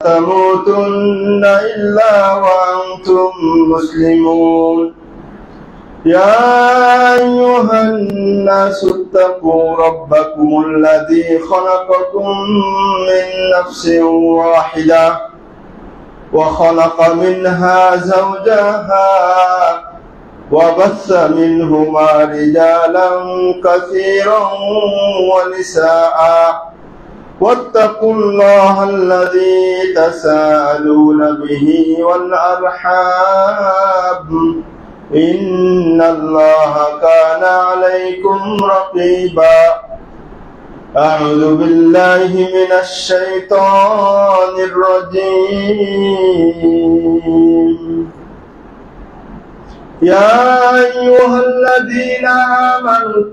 تموتن إلا وأنتم مسلمون يا أيها الناس اتقوا ربكم الذي خلقكم من نفس واحدة وخلق منها زوجها وبث منهما رجالا كثيرا ونساء واتقوا الله الذي تساءلون به والأرحام إن الله كان عليكم رقيبا أعوذ بالله من الشيطان الرجيم يا أيها الذين آمنوا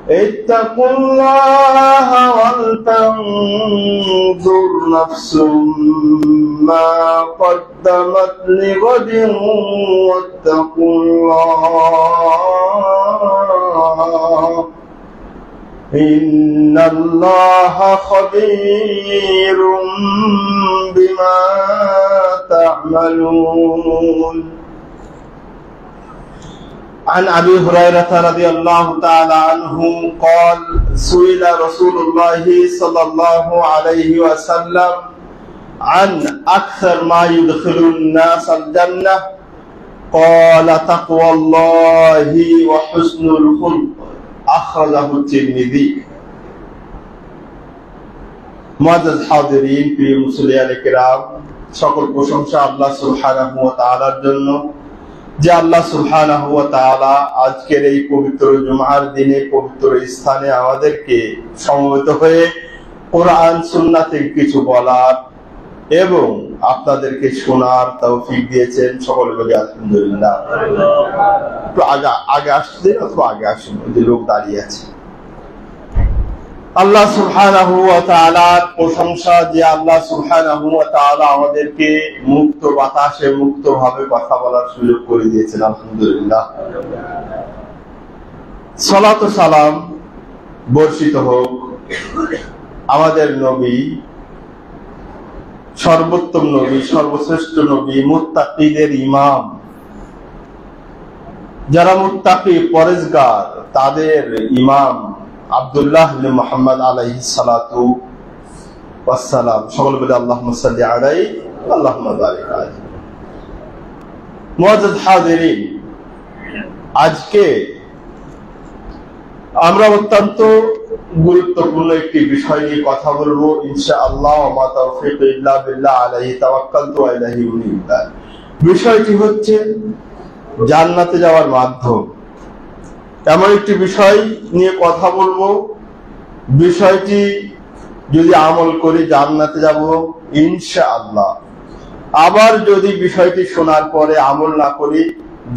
اتقوا الله ولتنظر نفس ما قدمت لغد واتقوا الله إن الله خبير بما تعملون عن أبي هريرة رضي الله تعالى عنه قال سئل رسول الله صلى الله عليه وسلم عن أكثر ما يدخل الناس الجنة قال تقوى الله وحسن الخلق أخرجه الترمذي মুআজ্জাজ হাজিরিন প্রিয় মুসলিয়ানে কিরাম সকল প্রশংসা আল্লাহ সুবহানাহু ওয়া তাআলার জন্য যে আল্লাহ সুবহানাহু ওয়া তাআলা আজকের এই পবিত্র জুমার দিনে পবিত্র স্থানে আমাদেরকে সমবেত হয়ে কোরআন সুন্নাতের কিছু বলার এবং আপনাদেরকে শোনার তৌফিক দিয়েছেন। সকলে বলি আলহামদুলিল্লাহ। একটু আগে আসতে অথবা আগে আসুন, যে লোক দাঁড়িয়ে আছে। আল্লাহ সুবহানাহু ওয়া তাআলার প্রশংসা যে আল্লাহ সুবহানাহু ওয়া তাআলা আমাদেরকে মুক্ত বাতাসে মুক্তভাবে কথা বলার সুযোগ করে দিয়েছেন, আলহামদুলিল্লাহ। সালাত ও সালাম বর্ষিত হোক আমাদের নবী, সর্বোত্তম নবী, সর্বশ্রেষ্ঠ নবী, মুত্তাকিদের ইমাম, যারা মুত্তাকি পরেজগার তাদের ইমাম আব্দুল্লাহ ইবনে মুহাম্মদ আলাইহিস সালাতু ওয়াস সালাম। সকলে বলে আল্লাহুম্মা সাল্লি আলাইহি আল্লাহুম্মা বারিক আলাইহি। মুআজ্জাজ হাজিরিন, আজকে আমরা অত্যন্ত গুরুত্বপূর্ণ একটি বিষয় নিয়ে কথা বলবো ইনশাআল্লাহ। ওয়া মা তাওফীক ইল্লা বিল্লাহ আলাইহি তাওয়াক্কালতু ওয়া ইলাইহি উনীব। বিষয়টি হচ্ছে জান্নাতে যাওয়ার মাধ্যম। এমন একটি বিষয় নিয়ে কথা বলবো, বিষয়টি যদি আমল করি জান্নাতে যাব ইনশাআল্লাহ। আবার যদি বিষয়টি শোনার পরে আমল না করি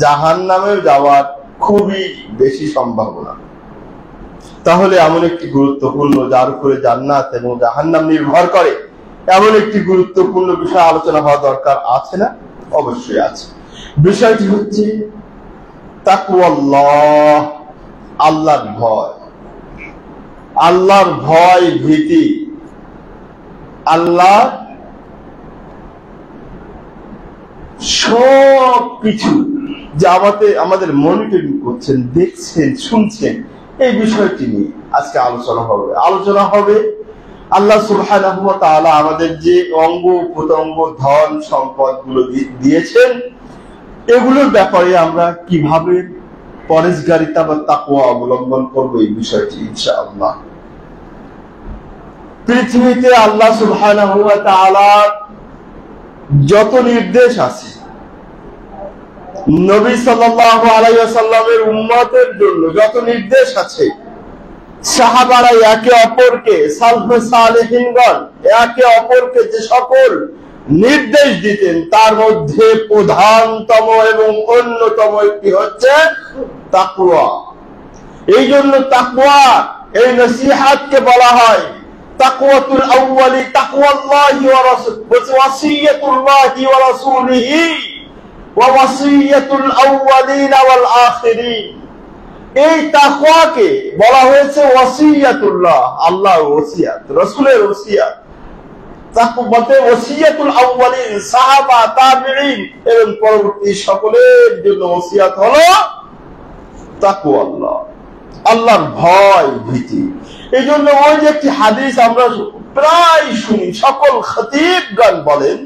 জাহান্নামে যাওয়ার খুবই বেশি সম্ভাবনা। তাহলে এমন একটি গুরুত্বপূর্ণ, যার উপরে জান্নাত এবং জাহান্নাম নির্ভর করে, এমন একটি গুরুত্বপূর্ণ বিষয় আলোচনা হওয়া দরকার আছে না? অবশ্যই আছে। বিষয়টি হচ্ছে তাকওয়াল্লাহ, আল্লাহর ভয়। আল্লাহর ভয়, ভীতি। আল্লাহ সব কিছু যে আমাদের মনিটরিং করছেন, দেখছেন, শুনছেন, এই বিষয়টি নিয়ে আজকে আলোচনা হবে। আল্লাহ সুবহানাহু ওয়া তাআলা আমাদের যে অঙ্গ প্রত্যঙ্গ, ধন সম্পদ গুলো দিয়েছেন, এগুলোর ব্যাপারে আমরা কিভাবে পরেজগারিতা বা তাকওয়া অবলম্বন করব, এই বিষয়টি ইনশাআল্লাহ। পৃথিবীতে আল্লাহ সুবহানাহু ওয়া তাআলার যত নির্দেশ আছে, নবী সাল্লাল্লাহু আলাইহি ওয়াসাল্লামের উম্মতের জন্য যত নির্দেশ আছে, সাহাবারা একে অপরকে, সালফে সালেহিনগণ একে অপরকে যে সকল নির্দেশ দিতেন, তার মধ্যে প্রধানতম এবং অন্যতম একটি হচ্ছে তাকওয়া। এই জন্য তাকওয়া, এই নসিহতকে বলা হয় তাকওয়াতুল আউয়ালি, তাকওয়াল্লাহি ওয়া রাসূলিহি, ওয়াসিয়াতুল্লাহি ওয়া রাসূলিহি ওয়া ওয়াসিয়াতুল আউয়ালিন ওয়াল আখিরিন। এই তাকওয়াকে বলা হয়েছে ওয়াসিয়াতুল্লাহ, আল্লাহর ওসিয়াত, রাসূলের ওসিয়াত। তাকওয়া বলতে ওসিয়াতুল আউয়ালিন, সাহাবা, তাবিঈন এবং পরবর্তী সকলের জন্য ওসিয়াত হলো তাকওয়া, আল্লাহর ভয় ভীতি। এই জন্য ওই যে একটি হাদিস আমরা প্রায় শুনি, সকল খতীবগণ বলেন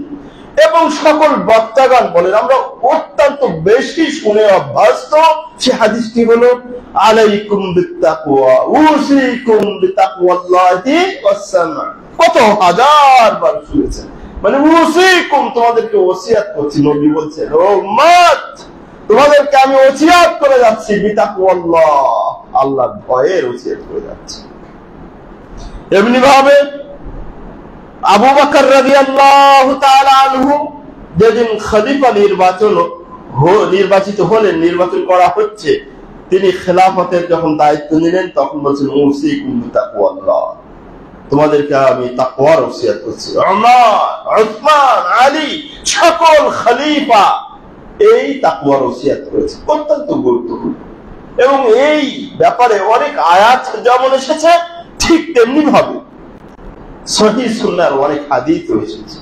এবং সকল বক্তাগণ বলেন, আমরা অত্যন্ত বেশি শুনে অভ্যস্ত, সে হাদিসটি হলো আলাইকুম বিত্তাকওয়া উসিকুম বিতাকওয়াল্লাহি ওয়াসসামা। কত হাজার বার শুনেছেন, মানে উসিকুম, তোমাদেরকে ওসিয়াত করছি। নবী বলছেন, ও উম্মত, তোমাদেরকে আমি ওসিয়াত করে যাচ্ছি বিতাকওয়াল্লাহ, আল্লাহর ভয়ের ওসিয়াত করে যাচ্ছি। এমনি ভাবে আবু বকর রাদিয়াল্লাহু তাআলা আনহু যেদিন খলিফা নির্বাচিত হলেন, নির্বাচন করা হচ্ছে, তিনি খেলাফতের যখন দায়িত্ব নিলেন তখন বলছেন উসিকুম বিতাকওয়াল্লাহ, তোমাদেরকে আমি তাকওয়ার ওসিয়াত করছি। ওমর, উসমান, আলী, সকল খলিফা এই তাকওয়ার ওসিয়াত করেছে, অত্যন্ত গুরুত্বপূর্ণ। এবং এই ব্যাপারে অনেক আয়াত যেমন এসেছে, ঠিক তেমনি ভাবে সহিহ সুন্নাহর অনেক হাদিস এসেছে।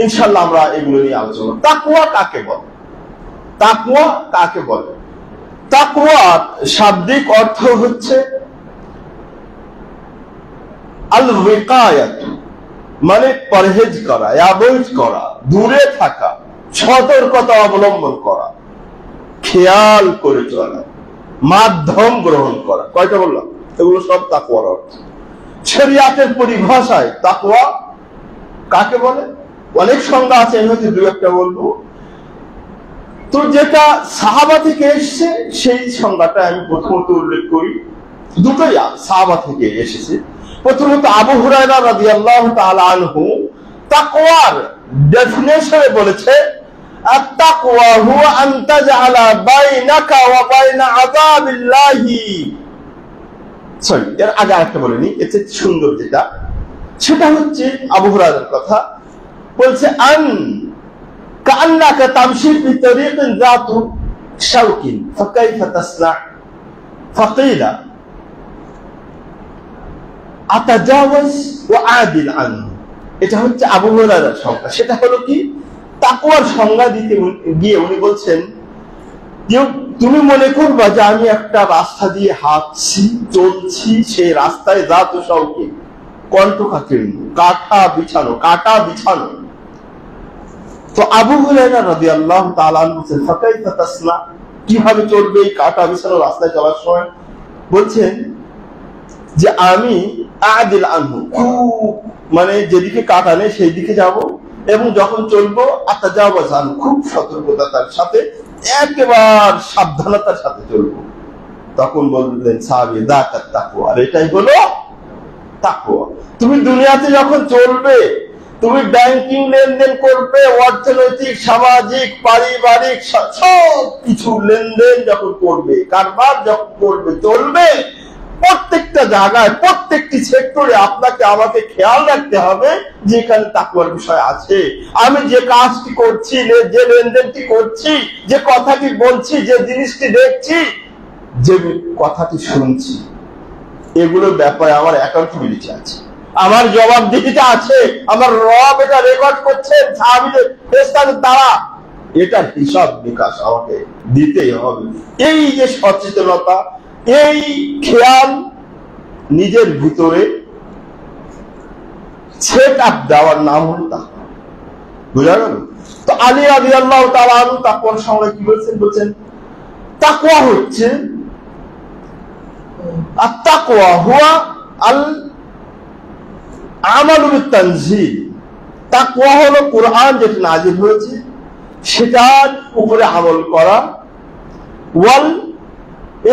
ইনশাআল্লাহ আমরা এগুলো নিয়ে আলোচনা। তাকওয়া কাকে বলে? তাকওয়া কাকে বলে? তাকওয়ার শাব্দিক অর্থ হচ্ছে আল ওয়াকায়াত, মানে পরহেজ করা, অ্যাভয়েড করা, দূরে থাকা, সতর্কতা অবলম্বন করা, খেয়াল করে চলা, মাধ্যম গ্রহণ করা। কয়টা বললাম? এগুলো সব তাকওয়ার অর্থ। শরিয়াতের পরিভাষায় তাকওয়া কাকে বলে অনেক সংজ্ঞা আছে, আমি হয়তো দু একটা বলবো। তো যেটা সাহাবা থেকে এসেছে সেই সংজ্ঞাটা আমি প্রথমত উল্লেখ করি। দুটোই সাহাবা থেকে এসেছে। প্রথমত আবু হুরায়রা রাদিয়াল্লাহু তাআলা আনহু তাকওয়ার ডেফিনেশনে বলেছে, আত-তাকওয়া হুয়া আন তাজআলা বাইনাকা ওয়া বাইনা আযাবিল্লাহি। সরি, এর আগে একটা বলিনি, এর চেয়ে সুন্দর যেটা, সেটা হচ্ছে আবু হুরায়রার কথা বলছে, আন কান্নাকা তামশি ফি তারিকিন যাতু শাওকিন ফাকাইফা তাসনা ফাকিলা আতাজাওয়াজ ওয়া আদিল আনহু। এটা হচ্ছে আবু হুরায়রার সংজ্ঞা। সেটা হলো কি, তাকওয়ার সংজ্ঞা দিতে গিয়ে উনি বলছেন যে তুমি মনে করবা যে আমি একটা রাস্তা দিয়ে হাঁটছি, চলছি, সেই রাস্তায় যাতু শাওকিন, কণ্টকাকীর্ণ, কাটা বিছানো। তো আবু হুরায়রা রাদিয়াল্লাহু তাআলা আনহু বলেন, ফাকাইফা তাসনা, কিভাবে চলবে এই কাটা বিছানো রাস্তায় চলার সময়? বলছেন যে আমি আদিল আনহু, মানে যেদিকে কাটা নেই সেই দিকে যাব, এবং যখন চলবো আতাজাওয়াজ আনহু, খুব সতর্কতার সাথে, একেবারে সাবধানতার সাথে চলবো। তখন বললেন সাহাবী, যাকাত তাকওয়া, আর এটাই হলো তাকওয়া। তুমি দুনিয়াতে যখন চলবে, তুমি ব্যাংকিং লেনদেন করবে, অর্থনৈতিক, সামাজিক, পারিবারিক সব কিছু লেনদেন যখন করবে, কারবার যখন করবে, চলবে, প্রত্যেকটা জায়গায়, প্রত্যেকটি সেক্টরে আপনাকে আমাকে খেয়াল রাখতে হবে যেখানে তাকওয়ার বিষয় আছে। আমি যে কাজটি করছি, যে লেনদেনটি করছি, যে কথাটি বলছি, যে জিনিসটি দেখছি, যে কথাটি শুনছি, এগুলোর ব্যাপারে আমার অ্যাকাউন্টেবিলিটি আছে, আমার জবাবদিহিতা আছে, আমার রব এটা রেকর্ড করছেন ফেরেশতাদের দ্বারা, এটার হিসাব নিকাশ আমাকে দিতেই হবে। এই যে সচেতনতা, এই খেয়াল নিজের ভিতরে সেট আপ দেওয়ার নাম হল তাকওয়া। বুঝা গেল? তো আলী রাদিয়াল্লাহু তাআলা আনহু তাকওয়ার সঙ্গে কি বলছেন? তাকওয়া হচ্ছে আত-তাকওয়া হুয়া আল আমালু বিত-তানজিল। তাকওয়া হলো কুরআন যেটা নাজিল হয়েছে সেটার উপরে আমল করা, ওয়াল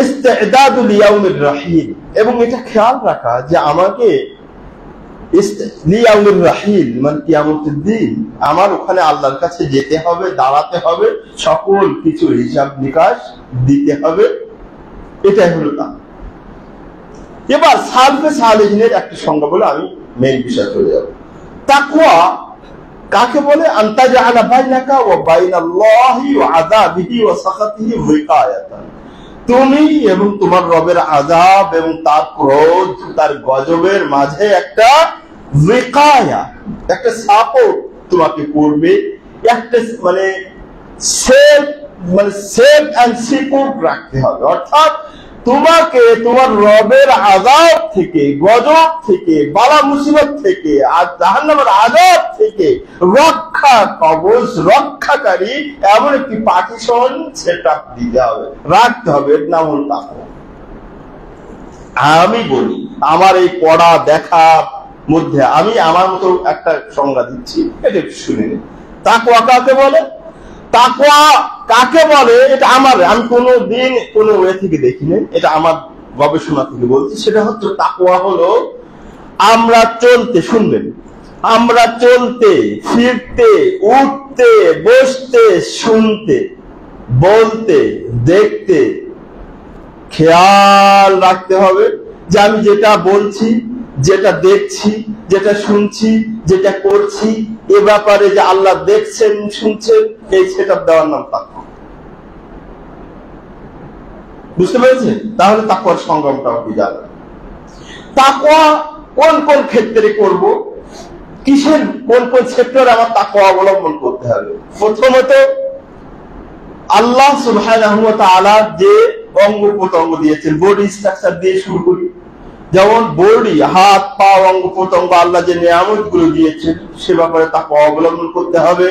ইস্তিদাদু লিয়াউমির রাহিল, এবং এটা খেয়াল রাখা যে আমাকে লিয়াউমির রাহিল মানে কিয়ামতের দিন আমার ওখানে আল্লাহর কাছে যেতে হবে, দাঁড়াতে হবে, সকল কিছু হিসাব নিকাশ দিতে হবে। এটাই হলো তাকওয়া। এবার সালফে সালেহিনের একটা সংজ্ঞা বলে আমি মেইন বিষয় চলে যাব। তাকওয়া কাকে বলে? আনতাজআলা বাইনাকা ওয়া বাইনাল্লাহি ওয়া আযাবিহি ওয়া সাখাতিহি ওয়াকায়াতান। তুমি এবং তোমার রবের আযাব এবং তার ক্রোধ, তার গজবের মাঝে একটা ওয়াকায়া, একটা সাপোর্ট তোমাকে করবে, একটা সেফ এন্ড সিকিউর রাখতে হবে। অর্থাৎ তোমাকে তোমার রবের আযাব থেকে, গজব থেকে, বালা মুসিবত থেকে, আর জাহান্নামের আযাব থেকে রক্ষা কবচ, রক্ষাকারী এমন একটি পার্টিশন সেটআপ দিতে হবে, রাখতে হবে। এর নাম হল তাকওয়া। আমি বলি, আমার এই পড়া দেখার মধ্যে আমি আমার মতো একটা সংজ্ঞা দিচ্ছি, এটা একটু শুনে নিন। তাকওয়া কাকে বলে? তাকওয়া কাকে বলে এটা আমি কোনো দিন কোনো ওয়ে থেকে দেখিনি, এটা আমার গবেষণা থেকে বলছি। সেটা হচ্ছে, তাকওয়া হলো আমরা চলতে, শুনবেন, আমরা চলতে, ফিরতে, উঠতে, বসতে, শুনতে, বলতে, দেখতে খেয়াল রাখতে হবে যে আমি যেটা বলছি, যেটা দেখছি, যেটা শুনছি, যেটা করছি, এ ব্যাপারে যে আল্লাহ দেখছেন, শুনছেন, এই সেটআপ দেওয়ার নাম তাকওয়া। বুঝতে পেরেছেন? তাহলে তাকওয়ার সংগ্রামটাও কি জানেন। তাকওয়া কোন কোন ক্ষেত্রে করব, কিসের কোন কোন সেক্টরে আমার তাকওয়া অবলম্বন করতে হবে। প্রথমত, আল্লাহ সুবহানাহু ওয়া তাআলা যে অঙ্গ প্রত্যঙ্গ দিয়েছেন, বডি স্ট্রাকচার দিয়ে শুরু করি। যেমন বডি, হাত, পা, অঙ্গ প্রত্যঙ্গ, আল্লাহ যে নিয়ামত গুলো দিয়েছেন সে ব্যাপারে তাকওয়া অবলম্বন করতে হবে।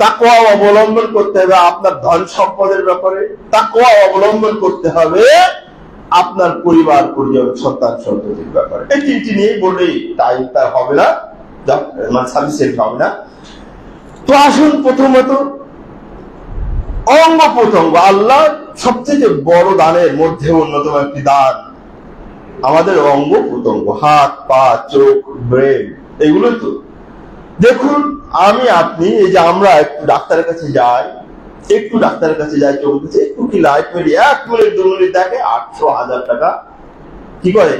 তাকওয়া অবলম্বন করতে হবে আপনার ধন সম্পদের ব্যাপারে। তাকওয়া অবলম্বন করতে হবে আপনার পরিবার, পরিজন, সন্তান সন্ততির ব্যাপারে। এই তিনটি নিয়ে বলে টাইম তার হবে না, সাফিসিয়েন্ট হবে না। তো আসুন, প্রথমত অঙ্গ প্রত্যঙ্গ, আল্লাহ সবচেয়ে বড় দানের মধ্যে অন্যতম একটি দান আমাদের অঙ্গ প্রত্যঙ্গ, হাত, পা, চোখ, ব্রেন, এগুলো। তো দেখুন, আমি আপনি এই যে আমরা একটু ডাক্তারের কাছে যাই, চলতেছে, একটু কি লাইট মেরে 1 মিনিট 2 মিনিট দেখে 800-1000 টাকা কি করে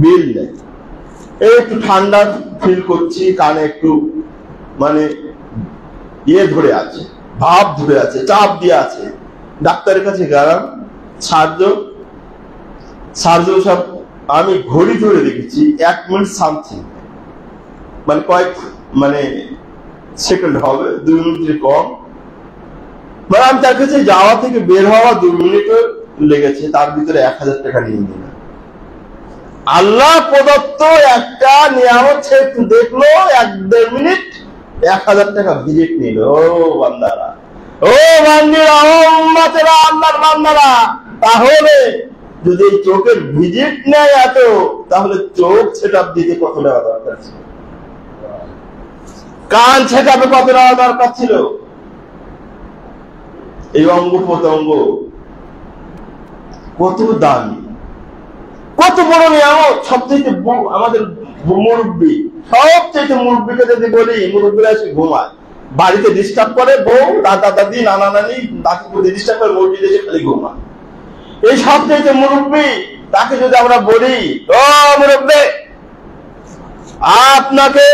বিল নেয়। একটু ঠান্ডা ফিল করছি, কানে একটু ধরে আছে, ভাব ধরে আছে, চাপ দিয়ে আছে, ডাক্তারের কাছে গেলাম, সার্জন সব আমি ঘড়ি ধরে দেখেছি 1 মিনিট সামথিং, কয়েক সেকেন্ড হবে, 2 মিনিটের কম। আমি তার কাছে যাওয়া থেকে বের হওয়া 2 মিনিট লেগেছে, তার ভিতরে 1000 টাকা নিয়ে নিল। আল্লাহ প্রদত্ত একটা নিয়ামত সে দেখলো, 1-1.5 মিনিট 1000 টাকা ভিজিট নিল। ও বান্দারা, ও বান্দিরা, ও উম্মতেরা, আল্লাহর বান্দারা, তাহলে যদি এই চোখের ভিজিট নেয় এত, তাহলে চোখ সেটআপ দিতে কত নেওয়া দরকার ছিল? কান সেটআপে কত নেওয়া দরকার ছিল? এই অঙ্গ প্রত্যঙ্গ কত দামি, কত বড় নিয়ামত। সবচেয়ে আমাদের মুরব্বী, সবচেয়ে মুরব্বীকে যদি বলি, মুরব্বীরা এসে ঘুমায়, বাড়িতে ডিস্টার্ব করে, বউ, দাদা দাদি, নানা নানি, দাদি ডিস্টার্ব করে, মসজিদে এসে খালি ঘুমায়। এই সবচেয়ে মুরব্বী, তাকে যদি আমরা বলি, ও মুরব্বী, আপনাকে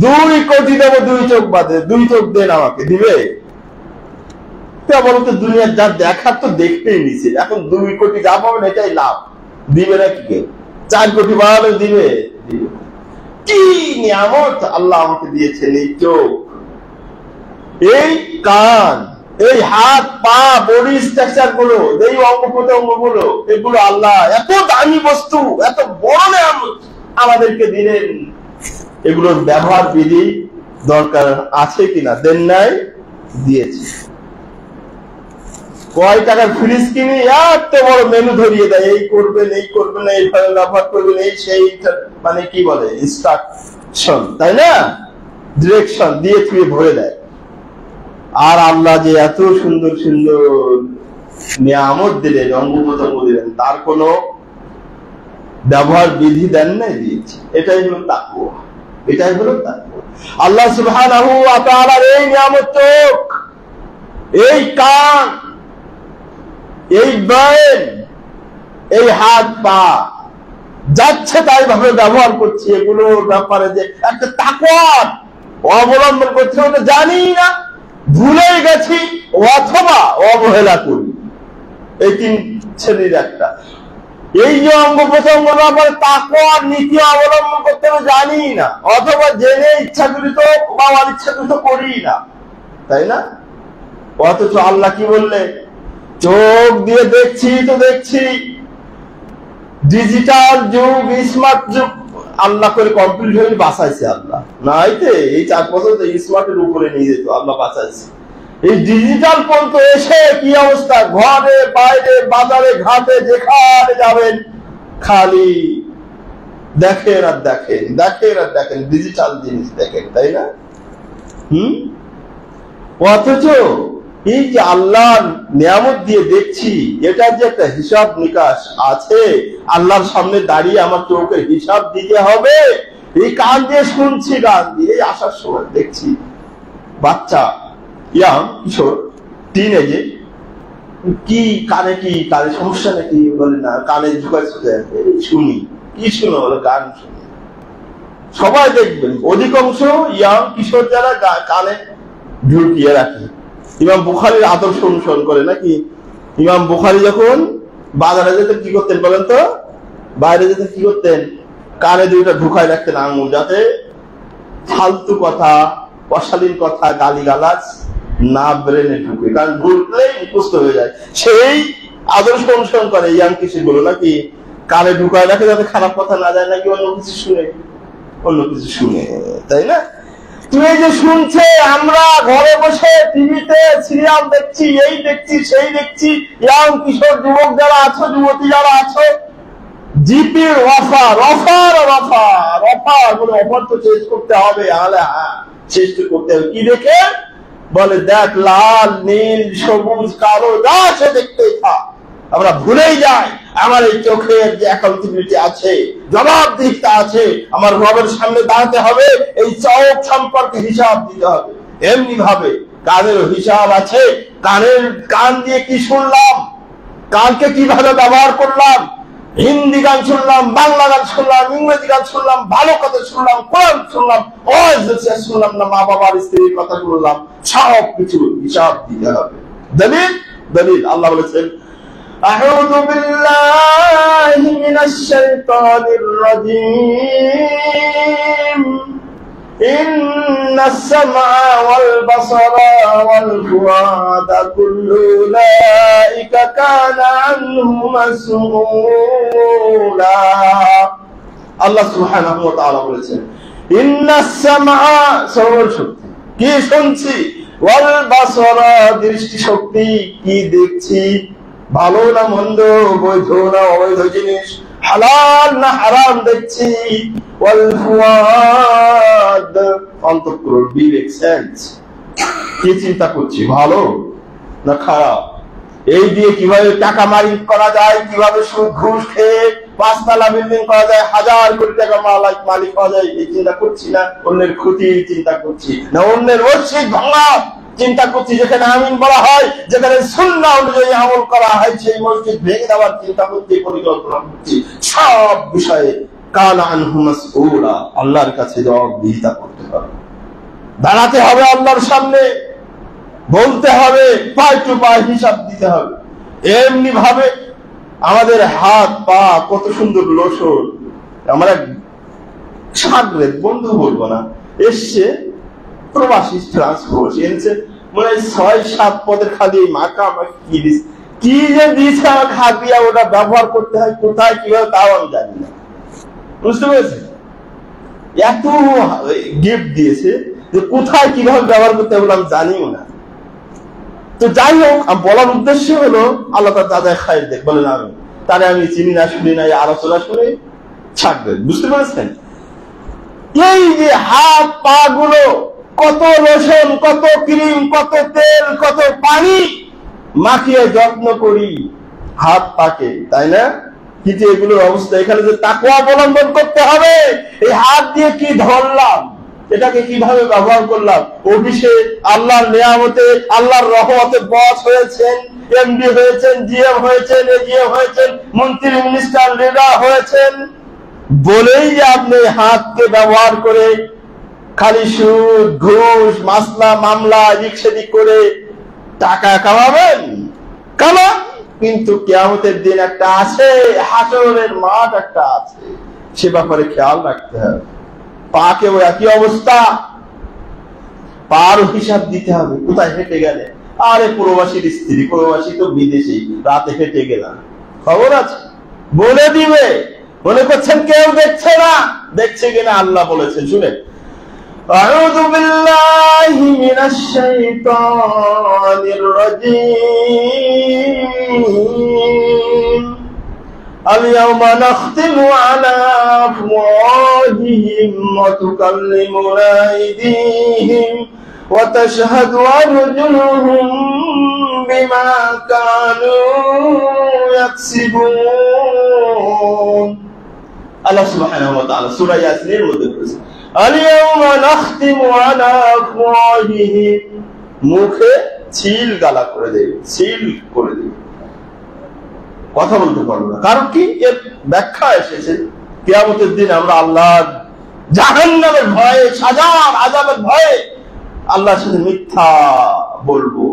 2 কোটি দেবো, 2 চোখ বাদে, 2 চোখ দেন আমাকে, দিবে? বলতো দুনিয়ার যা দেখার তো দেখতেই নিছে, এখন 2 কোটি যা পাবেন এটাই লাভ, দিবে না কি? 4 কোটি বাড়ালে দিবে? কি নিয়ামত আল্লাহ আমাকে দিয়েছেন! এই চোখ, এই কান, এই হাত, পা, বডি স্ট্রাকচার গুলো, এই অঙ্গ প্রত্যঙ্গ গুলো, এগুলো আল্লাহ এত দামি বস্তু, এত বড় নিয়ামত আমাদেরকে দিলেন। এগুলোর ব্যবহার বিধি দরকার আছে কিনা? দেন নাই? দিয়েছে। কয় টাকার ফ্রিজ কিনে এত বড় মেনু ধরিয়ে দেয়, এই করবেন, এই করবেন না, এইভাবে ব্যবহার করবেন, এই সেই, কি বলে, ইনস্ট্রাকশন, তাই না? ডিরেকশন দিয়ে থুয়ে ভরে দেয়। আর আল্লাহ যে এত সুন্দর সুন্দর নিয়ামত দিলেন, অঙ্গ প্রত্যঙ্গ দিলেন, তার কোন ব্যবহার বিধি দেন নাই, দিয়েছে। এটাই হলো তাকওয়া, এটাই হলো তাকওয়া। আল্লাহ সুবহানাহু ওয়া তাআলার এই নিয়ামত, চোখ, এই কান, এই ব্রেন, এই হাত, পা, যাচ্ছে তাই ভাবে ব্যবহার করছি, এগুলোর ব্যাপারে যে একটা তাকওয়া অবলম্বন করছে, ওটা জানি না, ভুলে গেছি, অথবা অবহেলা করি। এই 3 শ্রেণীর একটা। এই যে অঙ্গ প্রত্যঙ্গ ব্যাপারে তাকওয়ার নীতি অবলম্বন করতে হবে জানি না, অথবা জেনে ইচ্ছাকৃত বা অনিচ্ছাকৃত করি না, তাই না? অথচ আল্লাহ কি বললে, চোখ দিয়ে দেখছি তো দেখছি, ডিজিটাল যুগ, স্মার্ট যুগ আল্লাহ করে কমপ্লিট হয়ে বাঁচাইছে আল্লাহ, না হইতে এই 4 বছর তো স্মার্টের উপরে নিয়ে যেত, আল্লাহ বাঁচাইছে। এই ডিজিটাল পর্যন্ত এসে কি অবস্থা, ঘরে বাইরে বাজারে ঘাটে যেখানে যাবেন খালি দেখেন আর দেখেন, দেখেন আর দেখেন, ডিজিটাল জিনিস দেখেন, তাই না? অথচ এই যে আল্লাহর নিয়ামত দিয়ে দেখছি, এটা যে একটা হিসাব নিকাশ আছে, আল্লাহর সামনে দাঁড়িয়ে আমার চোখের হিসাব দিতে হবে। এই কান দিয়ে শুনছি, গান দিয়ে আসার সময় দেখছি বাচ্চা, ইয়াং কিশোর, টিনেজে কি কানে সমস্যা নাকি, বলে না কানে ঝুঁকায় শুনি, কি শুনো, বলে গান শুনি। সবাই দেখবেন অধিকাংশ ইয়াং কিশোর যারা কানে ঢুকিয়ে রাখে। ইমাম বুখারীর আদর্শ অনুসরণ করে নাকি? ইমাম বুখারী যখন বাজারে যেতেন কি করতেন বলেন তো? বাইরে যেতে কি করতেন? কানে 2টা ঢুকায় রাখতেন আঙুল, যাতে ফালতু কথা, অশালীন কথা, গালিগালাজ না ব্রেনে ঢুকে, কারণ ঢুকলেই মুখস্থ হয়ে যায়। সেই আদর্শ অনুসরণ করে ইয়াং কিশোর গুলো নাকি, কানে ঢুকায় রাখে যাতে খারাপ কথা না যায়, নাকি অন্য কিছু শুনে, তাই না? তুমি যে শুনছে, আমরা ঘরে বসে টিভিতে সিরিয়াল দেখছি, এই দেখছি সেই দেখছি, ইয়াং কিশোর যুবক যারা আছো, যুবতী যারা আছো, জিপির অফার তো শেষ করতে হবে, শেষ করতে হবে। কি দেখে বলে, দেখ লাল নীল সবুজ কালো যা আছে দেখতে থাক। আমরা ভুলেই যাই আমার এই চোখের যে অ্যাকাউন্টেবিলিটি আছে, জবাবদিহিতা আছে, আমার রবের সামনে দাঁড়াতে হবে, এই চোখ সম্পর্কে হিসাব দিতে হবে। এমনি ভাবে কানেরও হিসাব আছে, কান দিয়ে কি শুনলাম, কানকে কিভাবে ব্যবহার করলাম, হিন্দি গান শুনলাম, বাংলা গান শুনলাম, ইংরেজি গান শুনলাম, ভালো কথা শুনলাম, কোরআন শুনলাম, শুনলাম না, মা বাবার স্ত্রীর কথা শুনলাম, সব কিছু হিসাব দিতে হবে। দলিল আল্লাহ বলেছেন, আউযু বিল্লাহি মিনাশ শাইতানির রাজীম, ইন্নাস সামআ ওয়াল বাসারা ওয়াল ফুআদা কুল্লু উলাইকা কানা আনহু মাসউলা। আল্লাহ সুবহানাহু ওয়া তাআলা বলেছেন, ইন্নাস সামআ শ্রবণ শক্তি, কি শুনছি, ওয়াল বাসারা দৃষ্টি শক্তি, কি দেখছি, ভালো না মন্দ, বৈধ না অবৈধ জিনিস, হালাল না হারাম দেখছি, ওয়াল ফুয়াদ অন্তঃকরণ, বিবেক, সেন্স, কি চিন্তা করছি, ভালো না খারাপ, এই দিয়ে কিভাবে টাকা মালিক করা যায়, কিভাবে সুদ ঘুষ খেয়ে 5 তলা বিল্ডিং করা যায়, 1000 কোটি টাকা মালিক করা যায়, এই চিন্তা করছি না? অন্যের ক্ষতি চিন্তা করছি না, অন্যের মসজিদ ভাঙা চিন্তা করছি, যেখানে আমিন বলা হয়, যেখানে সুন্নাহ অনুযায়ী আমল করা হয়, সেই মসজিদ ভেঙে দেওয়ার চিন্তা করছি, পরিকল্পনা করছি। সব বিষয়ে কানা আনহু মাসউলা, আল্লাহর কাছে জবাবদিহিতা করতে হবে, দাঁড়াতে হবে আল্লাহর সামনে, বলতে হবে, পাই টু পাই হিসাব দিতে হবে। এমনি ভাবে আমাদের হাত পা কত সুন্দর লোশন, আমরা ছাগলের বন্ধু বলবো না, এসছে প্রবাসী ট্রান্সপোর্ট এনেছে, মনে হয় 6-7 পদের খালি মাখা কি যে দিয়েছে আমাকে হাত দিয়া, ওটা ব্যবহার করতে হয় কোথায় কিভাবে তাও আমি জানি না, বুঝতে পেরেছি? এত গিফট দিয়েছে যে কোথায় কিভাবে ব্যবহার করতে হবে আমি জানিও না। তো যাই হোক, বলার উদ্দেশ্য হলো আল্লাহ তার দাদা খায়ের দেখ বলেন, আমি চিনি না, শুনি না, আলোচনা শুনে ছাড়বেন, বুঝতে পেরেছেন? এই যে হাত পা গুলো কত লোশন, কত ক্রিম, কত তেল, কত পানি মাখিয়ে যত্ন করি হাত পাকে, তাই না? কিন্তু এগুলোর অবস্থা, এখানে যে তাকওয়া অবলম্বন করতে হবে, এই হাত দিয়ে কি ধরলাম, এটাকে কিভাবে ব্যবহার করলাম, অফিসে আল্লাহর নিয়ামতে, আল্লাহর রহমতে বস হয়েছেন, এমডি হয়েছেন, জিএম হয়েছেন, এজিএম হয়েছেন, মন্ত্রী, মিনিস্টার, লিডার হয়েছেন, বলেই যে আপনি হাতকে ব্যবহার করে খালি সুদ ঘুষ মাসলা মামলা এদিক সেদিক করে টাকা কামাবেন, কামান, কিন্তু কিয়ামতের দিন একটা আছে, হাসরের মাঠ একটা আছে, সে ব্যাপারে খেয়াল রাখতে হবে। পাকে ওই একই অবস্থা, পারও হিসাব দিতে হবে। কোথায় হেঁটে গেলে, আরে প্রবাসীর স্ত্রী, প্রবাসী তো বিদেশি, রাতে হেঁটে গেলাম, খবর আছে, বলে দিবে। মনে করছেন কেউ দেখছে না, দেখছে কিনা আল্লাহ বলেছেন, শুনে আউযু বিল্লাহি মিনাশ শাইতানির রাজীম আল-ইয়াওমা নাখতিমু আলা আফওয়াহিহিম ওয়া তুকাল্লিমুনা আইদিহিম ওয়া তাশহাদু আরজুলুহুম বিমা কানু ইয়াকসিবুন। আল্লাহ সুবহানাহু ওয়া তাআলা সূরা ইয়াসিনের মধ্যে বলেছেন, আল-ইয়াওমা নাখতিমু আলা আফওয়াহিহিম, মুখে সিল গালা করে দেবে, সিল করে দেবে, কথা বলতে পারবো না। কারণ কি, এর ব্যাখ্যা এসেছে কিয়ামতের দিন আমরা আল্লাহর জাহান্নামের ভয়ে, সাজার আযাবের ভয়ে আল্লাহর সাথে মিথ্যা বলবো,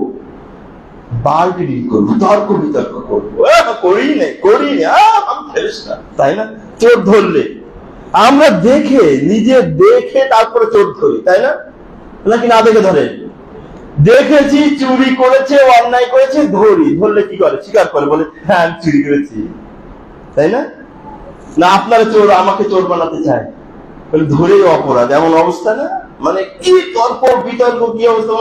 বার্গেনিং করবো, তর্ক বিতর্ক করবো, করি নাই আমি ফেরেশতা, তাই না? চোর ধরলে আমরা দেখে, নিজে দেখে তারপরে চোর ধরি, তাই না? নাকি না দেখে ধরে? দেখেছি চুরি করেছে, অন্যায় করেছে, ধরি, ধরলে কি করে? স্বীকার করে, বলে হ্যাঁ আমি চুরি করেছি, তাই না? না আপনারা চোর, আমাকে চোর বানাতে চায়, বলে ধরেই অপরাধ, এমন অবস্থা না? মানে কি তর্ক বিতর্ক, কি অবস্থা,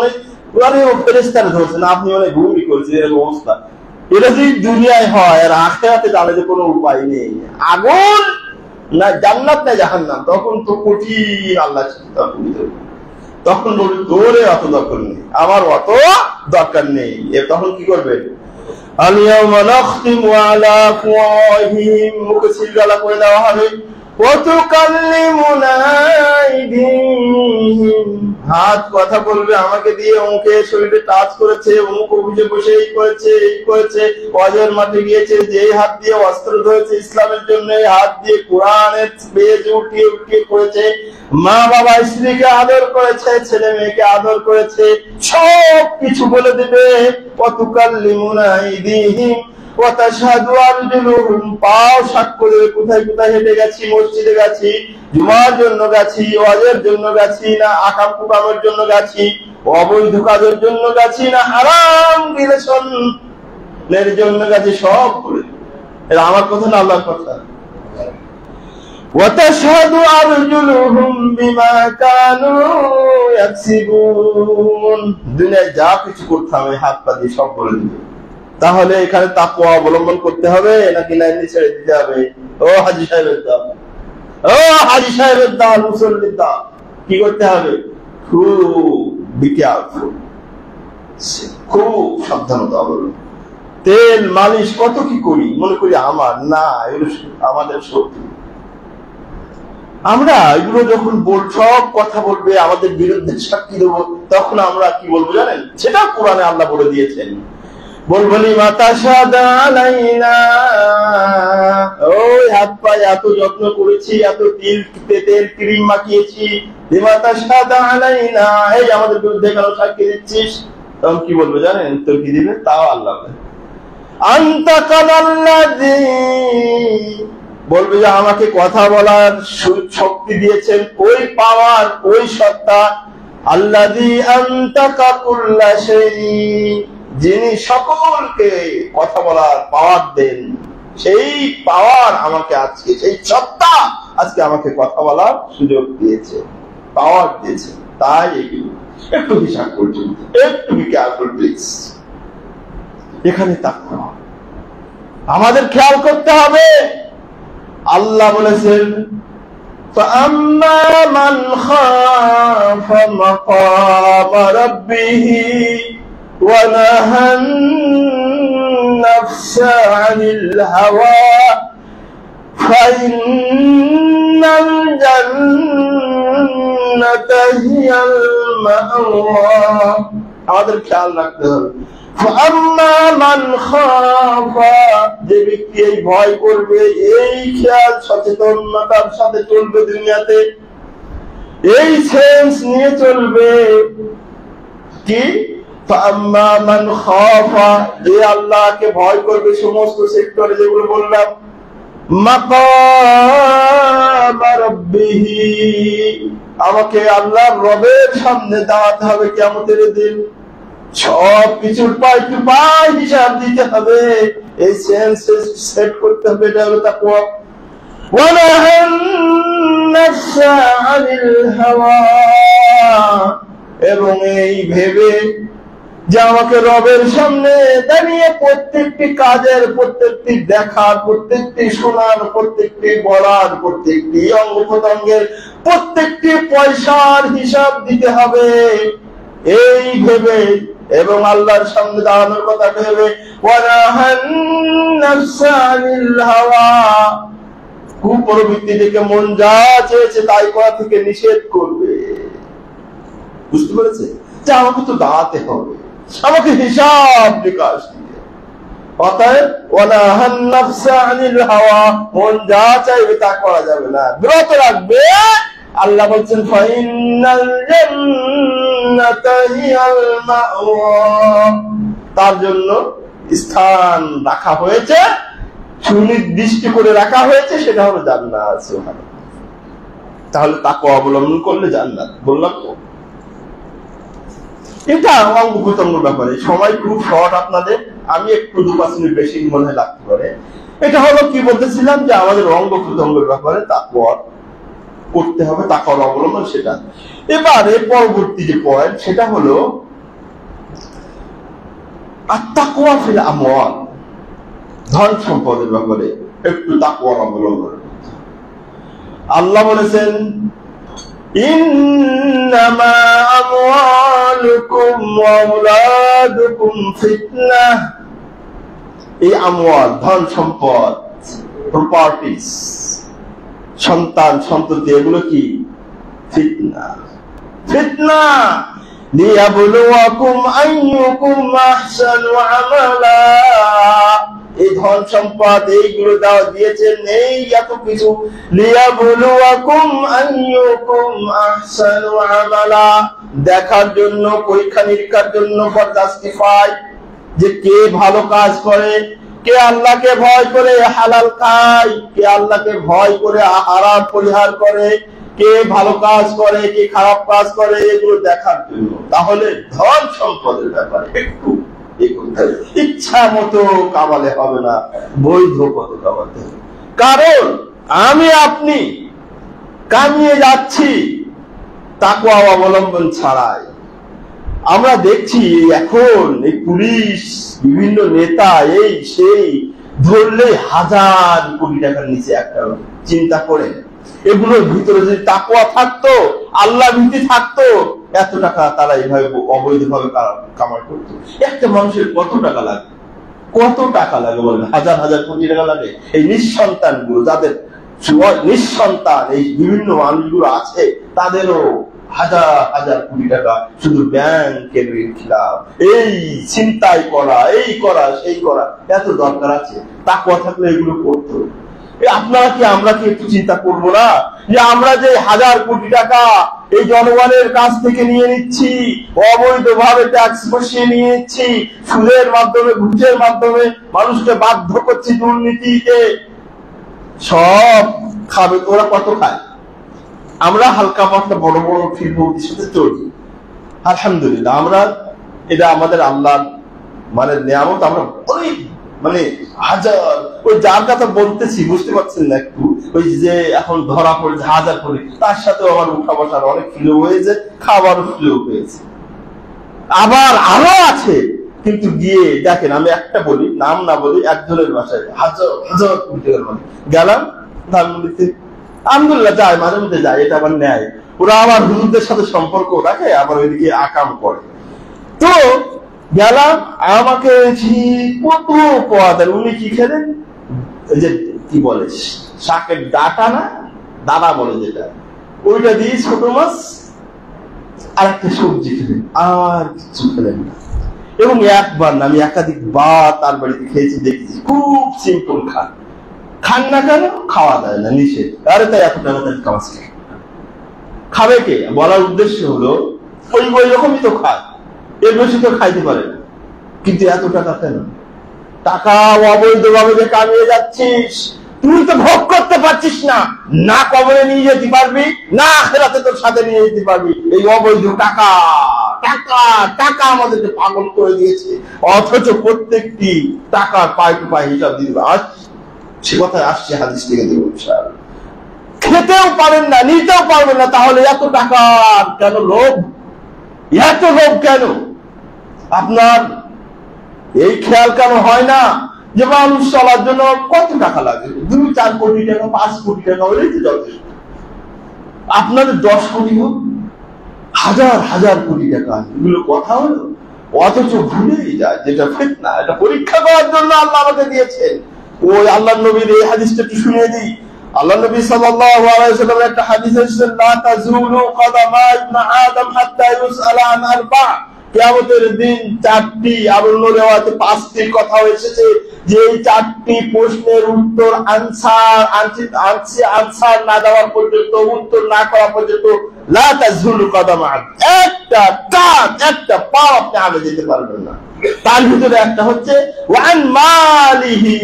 মানে ও ফেরেশতারা ধরছে না, আপনি মানে ভুলই করেছেন, এরকম অবস্থা। এটা যদি দুনিয়ায় হয়, আর আখিরাতে জানে যে কোনো উপায় নেই, আগুন না জান্নাত না জাহান্নাম, তখন তো কঠিন আল্লাহ তর্ক বিতর্ক। তখন বলবে তোরে অত দরকার নেই, আমার অত দরকার নেই। তখন কি করবে? আল-ইয়াওমা নাখতিমু আলা আফওয়াহিহিম, মুখে সিল গালা করে দেওয়া হবে, ওয়া তুকাল্লিমুনা আইদিহিম, হাত কথা বলবে আমাকে দিয়ে, অমুকে শরীরে টাচ করেছে, অমুক অফিসে বসে এই করেছে, ওয়াজের মাঠে গিয়েছে, যে হাত দিয়ে অস্ত্র ধরেছে ইসলামের জন্য, এই হাত দিয়ে কোরআনের পেজ উঠিয়ে করেছে, মা বাবা স্ত্রীকে আদর করেছে, ছেলে মেয়েকে আদর করেছে, সব কিছু বলে দেবে। ওয়া তুকাল্লিমুনা আইদিহিম ওয়া তাশহাদু আরজুলুহুম, পাও সাক্ষ্য দেবে, কোথায় কোথায় হেঁটে গেছি, মসজিদে গেছি, জুমার জন্য গেছি, ওয়াজের জন্য গেছি, না আকাম কুকামের জন্য গেছি, অবৈধ কাজের জন্য গেছি, না হারাম রিলেশনের জন্য গেছি, সব করে। এটা আমার কথা না আল্লাহর কথা। ওয়া তাশহাদু আরজুলুহুম বিমা কানু ইয়াকসিবুন, দুনিয়ায় যা কিছু করতাম এই হাত পা দিয়ে সব বলে দিবে। তাহলে এখানে তাকওয়া অবলম্বন করতে হবে নাকি লাইন ছেড়ে দিতে হবে? ও হাজী সাহেবের দল, ও হাজী সাহেবের দল, মুসল্লির দল, কি করতে হবে? খুব সাবধানতা অবলম্বন। তেল মালিশ কত কি করি, মনে করি আমার না, এগুলো আমাদের শত্রু। আমরা এগুলো যখন সব কথা বলবে, আমাদের বিরুদ্ধে সাক্ষী দেবো, তখন আমরা কি বলবো জানেন? সেটা কোরআনে আল্লাহ বলে দিয়েছেন, বলবো ওই হাত পায়ে এত যত্ন করেছি, এত তেল ক্রিম মাখিয়েছি, এই আমাদের বিরুদ্ধে কেন সাক্ষী দিচ্ছিস? তখন কি বলবো জানেন? তো কি দিবে? তাও আল্লাহ বলবে যে আমাকে কথা বলার শক্তি দিয়েছেন ওই পাওয়ার, ওই সত্তা, আল্লাযী আনতাকা কুল্লা শাই, যিনি সকলকে কথা বলার পাওয়ার দেন, সেই পাওয়ার আমাকে আজকে, সেই সত্তা আজকে আমাকে কথা বলার সুযোগ দিয়েছে, পাওয়ার দিয়েছে। তাই এগুলো একটু হিসাব করছেন, একটু বি কেয়ারফুল প্লিজ। এখানে তাকওয়া আমাদের খেয়াল করতে হবে। আল্লাহ বলেছেন فَأَمَّا مَنْ خَافَ مَقَامَ رَبِّهِ وَنَهَى النَّفْسَ عَنِ الْهَوَى فَإِنَّ الْجَنَّةَ هِيَ الْمَأْوَى। আমাদের খেয়াল রাখতে হবে। فَأَمَّا مَنْ خَافَ, যে ব্যক্তি এই ভয় করবে, এই খেয়াল সচেতনতার সাথে চলবে দুনিয়াতে, এই সেন্স নিয়ে চলবে, কি ফাআম্মা মান খাফা, যে আল্লাহকে ভয় করবে সমস্ত সেক্টরে যেগুলো বললাম, মাকাম রাব্বিহি, আমাকে আল্লাহর রবের সামনে দাঁড়াতে হবে কিয়ামতের দিন, সব কিছুর পাই টু পাই হিসাব দিতে হবে, এই সেন্সেস সেট করতে হবে, এটা হলো তাকওয়া। ওয়ানাহান নাফসা আনিল হাওয়া, এবং এই ভেবে যে আমাকে রবের সামনে দাঁড়িয়ে প্রত্যেকটি কাজের, প্রত্যেকটি দেখার, প্রত্যেকটি শোনার, প্রত্যেকটি বলার, প্রত্যেকটি অঙ্গ প্রত্যঙ্গের, প্রত্যেকটি পয়সার হিসাব দিতে হবে, এই ভেবে এবং আল্লাহর সামনে দাঁড়ানোর কথা ভেবে ওয়ানাহান নাফসা আনিল হাওয়া, কুপ্রবৃত্তি থেকে মন যা চেয়েছে তাই করা থেকে নিষেধ করবে। বুঝতে পেরেছে যে আমাকে তো দাঁড়াতে হবে, আমাকে হিসাব নিকাশ দিতে, অতএব ওয়ানাহান নাফসা আনিল হাওয়া, মন যা চাইবে তা করা যাবে না, বিরত রাখবে। আল্লাহ বলছেন ফাইনাল জান্নাতা হিয়াল মাওয়া, তার জন্য স্থান রাখা হয়েছে, সুনির্দিষ্ট করে রাখা হয়েছে, সেটা হলো জান্নাত। সুবহানাল্লাহ। তাহলে তাকওয়া অবলম্বন করলে জান্নাত, বললাম তো। এটা অঙ্গ প্রত্যঙ্গের ব্যাপারে সময় খুব শর্ট আপনাদের, আমি একটু 2-5 মিনিট বেশি মনে হয় লাগতে পারে। এটা হলো কি বলতেছিলাম যে আমাদের অঙ্গ প্রত্যঙ্গের ব্যাপারে তাকওয়া করতে হবে, তাকওয়ার অবলম্বন সেটা। এবারে পরবর্তী যে পয়েন্ট সেটা হলো আত-তাকওয়া ফিল আমওয়াল, ধন সম্পদের ব্যাপারে একটু তাকওয়ার অবলম্বন। আল্লাহ বলেছেন ইন্নামা আমওয়ালুকুম ওয়া আওলাদুকুম ফিতনাহ, এই আমওয়াল ধন সম্পদ, প্রপার্টিজ, সন্তান সন্ততি, এগুলো কি ফিতনা। ফিতনা লিয়াবলুয়াকুম আইয়ুকুম আহসানু আমালা, এই ধন সম্পদ এইগুলো দাও দিয়েছেন, এই এত কিছু, লিয়াবলুয়াকুম আইয়ুকুম আহসানু আমালা, দেখার জন্য, পরীক্ষা নিরীক্ষার জন্য, ফর জাস্টিফাই, যে কে ভালো কাজ করে, কে আল্লাহকে ভয় করে হালাল খায়, কে আল্লাহকে ভয় করে হারাম পরিহার করে, কে ভালো কাজ করে, কে খারাপ কাজ করে, এগুলো দেখার জন্য। তাহলে ধন সম্পদের ব্যাপারে একটু ইচ্ছা মতো কামালে হবে না, বৈধ পথে কামাতে হবে। কারণ আমি আপনি কামিয়ে যাচ্ছি তাকওয়া অবলম্বন ছাড়াই। আমরা দেখছি এখন এই পুলিশ, বিভিন্ন নেতা, এই সেই ধরলে 1000 কোটি টাকার নিচে একটা, চিন্তা করে এগুলোর ভিতরে যদি তাকওয়া থাকতো, আল্লাহ ভীতি থাকতো, এত টাকা তারা এইভাবে অবৈধভাবে কামাই করতো। একটা মানুষের কত টাকা লাগে, কত টাকা লাগে বলেন, 1000 কোটি টাকা লাগে। এই নিঃসন্তান গুলো, যাদের নিঃসন্তান এই বিভিন্ন মানুষগুলো আছে, তাদেরও 1000 কোটি টাকা শুধু ব্যাংকের খিলাফ, এই ছিনতাই করা, এই করা, সেই করা, এত দরকার আছে। তাকওয়া থাকলে এগুলো করতো। আপনারা কি, আমরা কি একটু চিন্তা করবো না যে আমরা যে 1000 কোটি টাকা এই জনগণের কাছ থেকে নিয়ে নিচ্ছি, অবৈধভাবে ট্যাক্স বসিয়ে নিয়ে নিচ্ছি, সুদের মাধ্যমে, ঘুষের মাধ্যমে মানুষকে বাধ্য করছি দুর্নীতিতে, সব খাবে, ওরা কত খায়? আমরা হালকা পাতলা বড় বড় ফিল্মের সাথে চলি, আলহামদুলিল্লাহ। আমরা এটা আমাদের আল্লাহ মানে নিয়ামত, আমরা অনেক মানে 1000, ওই যার কথা বলতেছি বুঝতে পারছেন না একটু, ওই যে এখন ধরা পড়ে 1000 করে, তার সাথে আমার উঠা বসার অনেক ফ্লো হয়েছে, খাবারও ফ্লো হয়েছে, আবার আরো আছে। কিন্তু গিয়ে দেখেন, আমি একটা বলি, নাম না বলি, একজনের বাসায় 1000 কোটি টাকার মানে গেলাম ধানমন্ডিতে, আলহামদুলিল্লাহ যায়, মাঝে মধ্যে যায়, এটা আবার নেয়। ওরা আবার হুজুরদের সাথে সম্পর্ক রাখে, আবার ওইদিকে আকাম করে। তো গেলাম, আমাকে কত পদ, উনি কি খেলেন, ওই যে কি বলে শাকের ডাটা না দাদা বলে যেটা, ওইটা দিয়ে ছোট মাছ আর একটা সবজি খেলেন, আর কিছু খেলেন না। এবং একবার না, আমি একাধিকবার তার বাড়িতে খেয়েছি, দেখেছি খুব সিম্পল খান, খান না কেন, খাওয়া যায় না, নিষেধ। আরে তাই এত টাকা তাই কাজ খাবে কে? বলার উদ্দেশ্য হলো ওই রকমই তো খায়, এর বেশি তো খাইতে পারে না। কিন্তু এত টাকা কেন? টাকা অবৈধভাবে যে কামিয়ে যাচ্ছিস, তুই তো ভোগ করতে পারছিস না, না কবরে নিয়ে যেতে পারবি, না আখিরাতে তোর সাথে নিয়ে যেতে পারবি। এই অবৈধ টাকা টাকা টাকা আমাদেরকে পাগল করে দিয়েছে। অথচ প্রত্যেকটি টাকার পাই টু পাই হিসাব দিতে আজ সে কথায় আসছে হাদিস থেকে দেব। খেতেও পারেন না, নিতেও পারবেন না, তাহলে এত টাকা কেন লোভ? এত লোভ কেন? আপনার এই খেয়াল কেন হয় না যে মানুষ চলার জন্য কত টাকা লাগে? 2-4 কোটি টাকা, 5 কোটি টাকা হলেই তো যথেষ্ট। আপনাদের 10 কোটি হোক, হাজার হাজার কোটি টাকা, এগুলো কথা হলো। অথচ ভুলেই যায় যেটা ফিতনা, এটা পরীক্ষা করার জন্য আল্লাহ আমাকে দিয়েছেন। ওই আল্লাহর নবীর এই হাদিসটা একটু শুনিয়ে দিই। আল্লাহ নবী সাল্লাল্লাহু আলাইহি ওয়াসাল্লামের একটা হাদিস এসেছে, লা তাজুলু কদামা ইবনে আদম হাত্তা ইউসআলা আন আরবা। কিয়ামতের দিন 4টি, আর অন্য রিওয়ায়াতে 5টির কথা এসেছে, যে এই 4টি প্রশ্নের উত্তর আনসার না দেওয়ার পর্যন্ত, উত্তর না করা পর্যন্ত লা তাজুলু কদামা, একটা কাজ, একটা পা আপনি আগে যেতে পারবেন না। তার ভিতরে একটা হচ্ছে ওয়ান মালিহি,